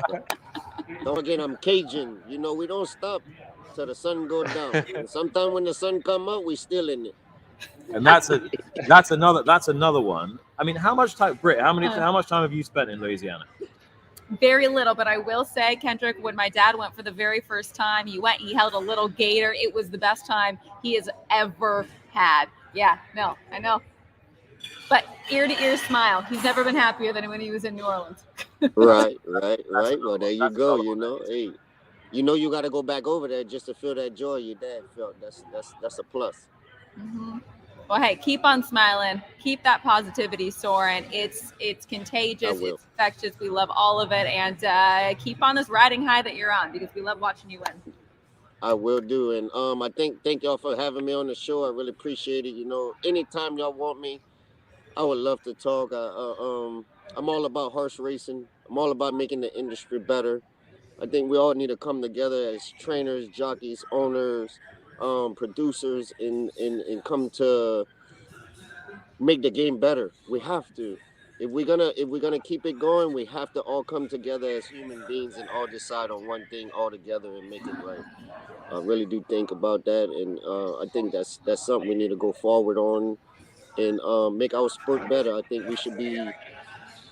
Don't forget, I'm Cajun. You know, we don't stop till the sun go down. And sometimes when the sun come up, we still in it. And that's another one. I mean, how much time, Britt? How much time have you spent in Louisiana? Very little, but I will say, Kendrick, when my dad went for the very first time, he held a little gator. It was the best time he has ever had. Yeah, no, I know. But ear to ear smile. He's never been happier than when he was in New Orleans. Right. Well, there you go. You know, hey, you know, you got to go back over there just to feel that joy your dad felt. That's a plus. Mm-hmm. Well, hey, keep on smiling. Keep that positivity soaring. It's contagious. It's infectious. We love all of it, and keep on this riding high that you're on because we love watching you win. I will do, and I thank y'all for having me on the show. I really appreciate it. You know, anytime y'all want me, I would love to talk. I'm all about horse racing. I'm all about making the industry better. I think we all need to come together as trainers, jockeys, owners, producers, and come to make the game better. We have to. If we're gonna keep it going, we have to all come together as human beings and all decide on one thing all together and make it right. I really do think about that, and I think that's something we need to go forward on and make our sport better. I think we should be,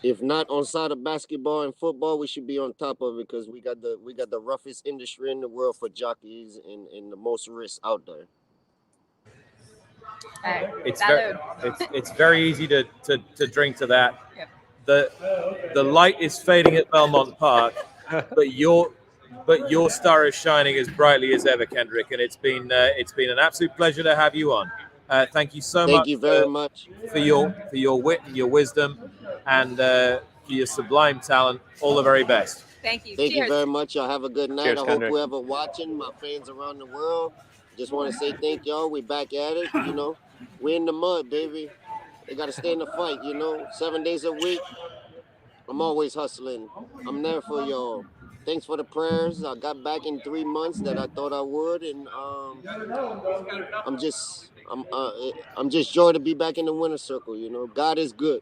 if not on side of basketball and football, we should be on top of it because we got the roughest industry in the world for jockeys and the most risk out there. Hey, it's very easy to drink to that. Yep. The light is fading at Belmont Park, but your star is shining as brightly as ever, Kendrick, and it's been an absolute pleasure to have you on. Thank you so much. Thank you very much for your wit and your wisdom, and for your sublime talent. All the very best. Thank you. Thank Cheers. you very much. Y'all have a good night. Cheers, I hope Kendrick. whoever watching, my fans around the world, just want to say thank y'all. We back at it. You know, we in the mud, baby. They got to stay in the fight. You know, 7 days a week. I'm always hustling. I'm there for y'all. Thanks for the prayers. I got back in 3 months that I thought I would, and I'm just joy to be back in the winner's circle. You know, God is good.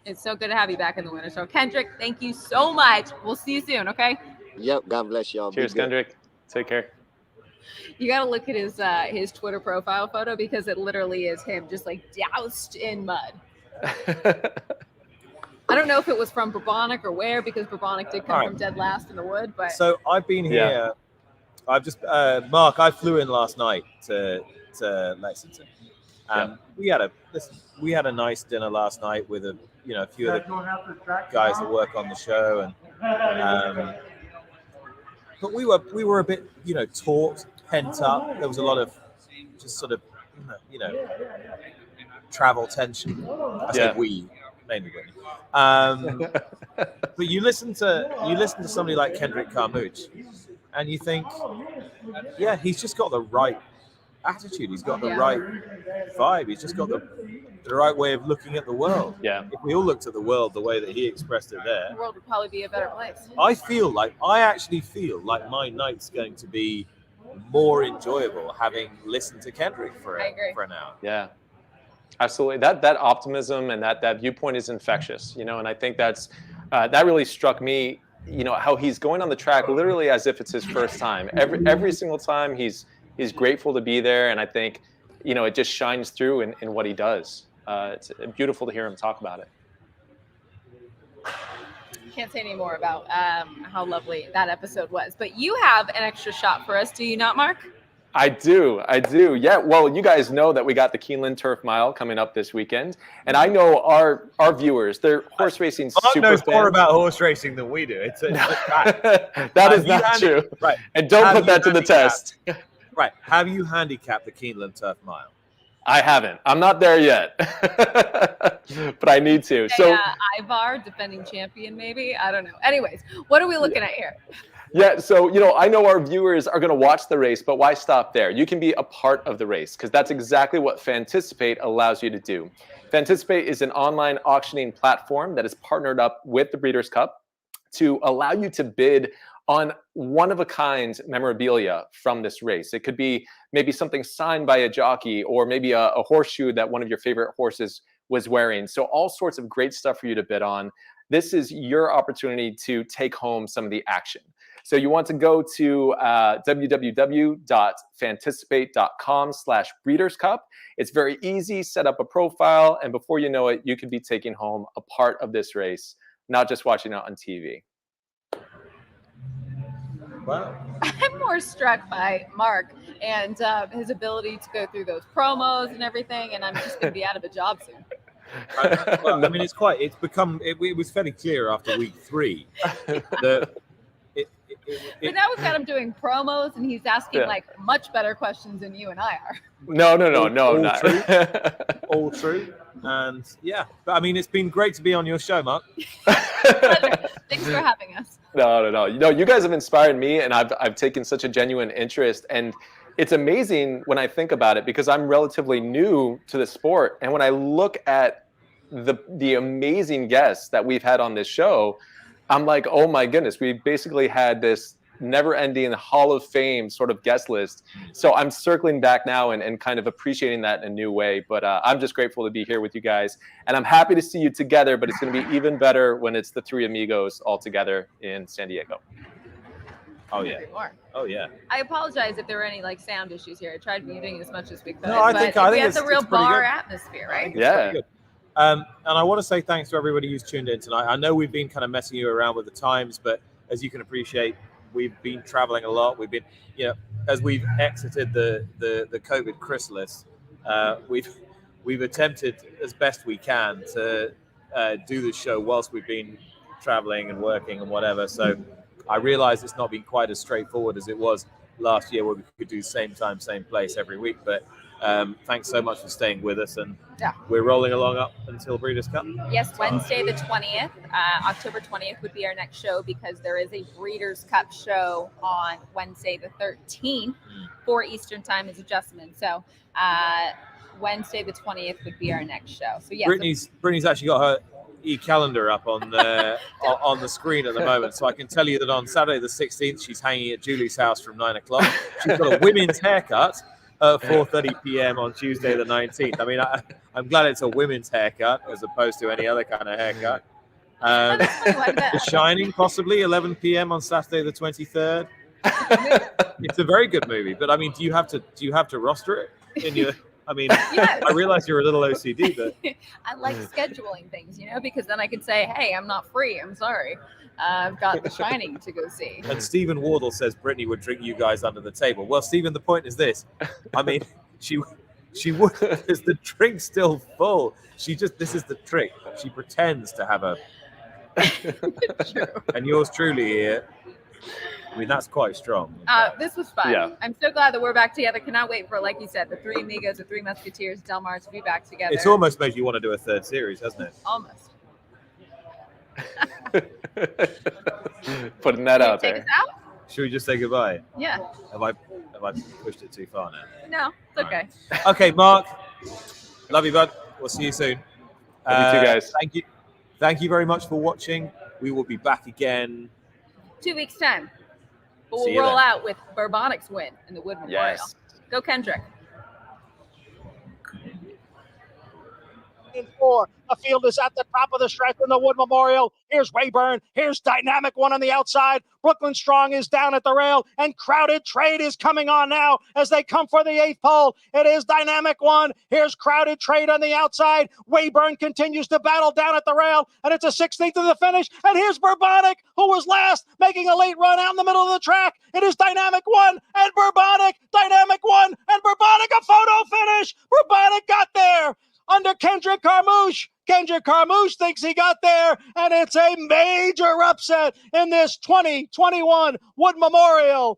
It's so good to have you back in the winter. So, Kendrick, thank you so much. We'll see you soon, okay? Yep. God bless y'all. Cheers, Kendrick. Take care. You got to look at his Twitter profile photo because it literally is him just like doused in mud. I don't know if it was from Bourbonic or where, because Bourbonic did come from dead last in the wood. But so I've been here. Yeah. I've just Mark. I flew in last night to Lexington, and we had a nice dinner last night with a few of the guys that work on the show, and but we were a bit taut, pent up. There was a lot of just sort of you know, travel tension. I say Yeah. we, mainly Whitney. But you listen to somebody like Kendrick Carmouche, and you think, yeah, he's just got the right attitude. He's got the right vibe. He's just got the right way of looking at the world. Yeah. If we all looked at the world the way that he expressed it there, The world would probably be a better place. I actually feel like my night's going to be more enjoyable having listened to Kendrick for an hour. Yeah. Absolutely. That optimism and that viewpoint is infectious, you know, and I think that really struck me, you know, how he's going on the track literally as if it's his first time. Every single time he's grateful to be there, and I think, you know, it just shines through in what he does. It's beautiful to hear him talk about it. Can't say any more about how lovely that episode was. But you have an extra shot for us, do you not, Mark? I do. Yeah. Well, you guys know that we got the Keeneland Turf Mile coming up this weekend, and I know our viewers, they're horse racing super knows fans. more about horse racing than we do. It's a fact. That is not true. Right. And don't put that to the test. Right. Have you handicapped the Keeneland Turf Mile? I haven't. I'm not there yet, but I need to. So Ivar, defending champion, maybe. I don't know. Anyways, what are we looking at here? Yeah, so, you know, I know our viewers are going to watch the race, but why stop there? You can be a part of the race, because that's exactly what Fanticipate allows you to do. Fanticipate is an online auctioning platform that is partnered up with the Breeders' Cup to allow you to bid on one-of-a-kind memorabilia from this race. It could be maybe something signed by a jockey, or maybe a horseshoe that one of your favorite horses was wearing. So all sorts of great stuff for you to bid on. This is your opportunity to take home some of the action. So you want to go to www.fanticipate.com/Breeders' Cup. It's very easy. Set up a profile, and before you know it, you could be taking home a part of this race, not just watching it on TV. Wow. I'm more struck by Mark and his ability to go through those promos and everything, and I'm just going to be out of a job soon. Well, I mean, it was fairly clear after week 3 that But now we've got him doing promos, and he's asking like much better questions than you and I are. No, I'm not. True. All true. And yeah, but I mean, it's been great to be on your show, Mark. Thanks for having us. No. You know, you guys have inspired me, and I've taken such a genuine interest. And it's amazing when I think about it, because I'm relatively new to the sport. And when I look at the amazing guests that we've had on this show, I'm like, oh my goodness, we basically had this never-ending Hall of Fame sort of guest list. So I'm circling back now and kind of appreciating that in a new way. But I'm just grateful to be here with you guys. And I'm happy to see you together, but it's going to be even better when it's the three amigos all together in San Diego. Oh, yeah. Oh, yeah. I apologize if there were any like sound issues here. I tried muting as much as we could. No, I think we have it's the real pretty bar good. atmosphere, right? Yeah. And I want to say thanks to everybody who's tuned in tonight. I know we've been kind of messing you around with the times, but as you can appreciate, we've been traveling a lot. We've been, you know, as we've exited the COVID chrysalis, we've attempted as best we can to do the show whilst we've been traveling and working and whatever. So I realize it's not been quite as straightforward as it was last year, where we could do same time, same place every week. But thanks so much for staying with us, and we're rolling along up until Breeders' Cup. Yes, Wednesday the 20th, October 20th would be our next show, because there is a Breeders' Cup show on Wednesday the 13th for Eastern Time as adjustment. So Wednesday the 20th would be our next show. So yeah, Brittany's actually got her e-calendar up on the screen at the moment, so I can tell you that on Saturday the 16th she's hanging at Julie's house from 9 o'clock. She's got a women's haircut at 4:30 p.m. on Tuesday the 19th. I mean, I'm glad it's a women's haircut as opposed to any other kind of haircut. The Shining, possibly 11 p.m. on Saturday the 23rd. It's a very good movie, but I mean, do you have to roster it in your? I mean, yes. I realize you're a little OCD, but I like scheduling things, you know, because then I can say, hey, I'm not free. I'm sorry. I've got The Shining to go see. And Stephen Wardle says Brittany would drink you guys under the table. Well, Stephen, the point is this. I mean, she would, because the drink's still full. This is the trick. She pretends to have a. And yours truly here. I mean, that's quite strong. This was fun. Yeah. I'm so glad that we're back together. Cannot wait for, like you said, the three amigos, the three musketeers, Del Mar to be back together. It's almost made you want to do a third series, hasn't it? Almost. Putting that out Take there. us out? Should we just say goodbye? Yeah. Have I pushed it too far now? No, it's okay. Okay, Mark. Love you, bud. We'll see you soon. Love you too, guys. Thank you very much for watching. We will be back again. 2 weeks' time. But See we'll you roll then. out with Bourbonic's win in the Wood Memorial. Yes. Go Kendrick. In 4. The field is at the top of the stretch in the Wood Memorial. Here's Wayburn. Here's Dynamic One on the outside. Brooklyn Strong is down at the rail, and Crowded Trade is coming on now as they come for the 8th pole. It is Dynamic One. Here's Crowded Trade on the outside. Wayburn continues to battle down at the rail, and it's a 16th of the finish. And here's Bourbonic, who was last, making a late run out in the middle of the track. It is Dynamic One and Bourbonic. Dynamic One and Bourbonic, a photo finish. Bourbonic got there under Kendrick Carmouche. Kendrick Carmouche thinks he got there, and it's a major upset in this 2021 Wood Memorial.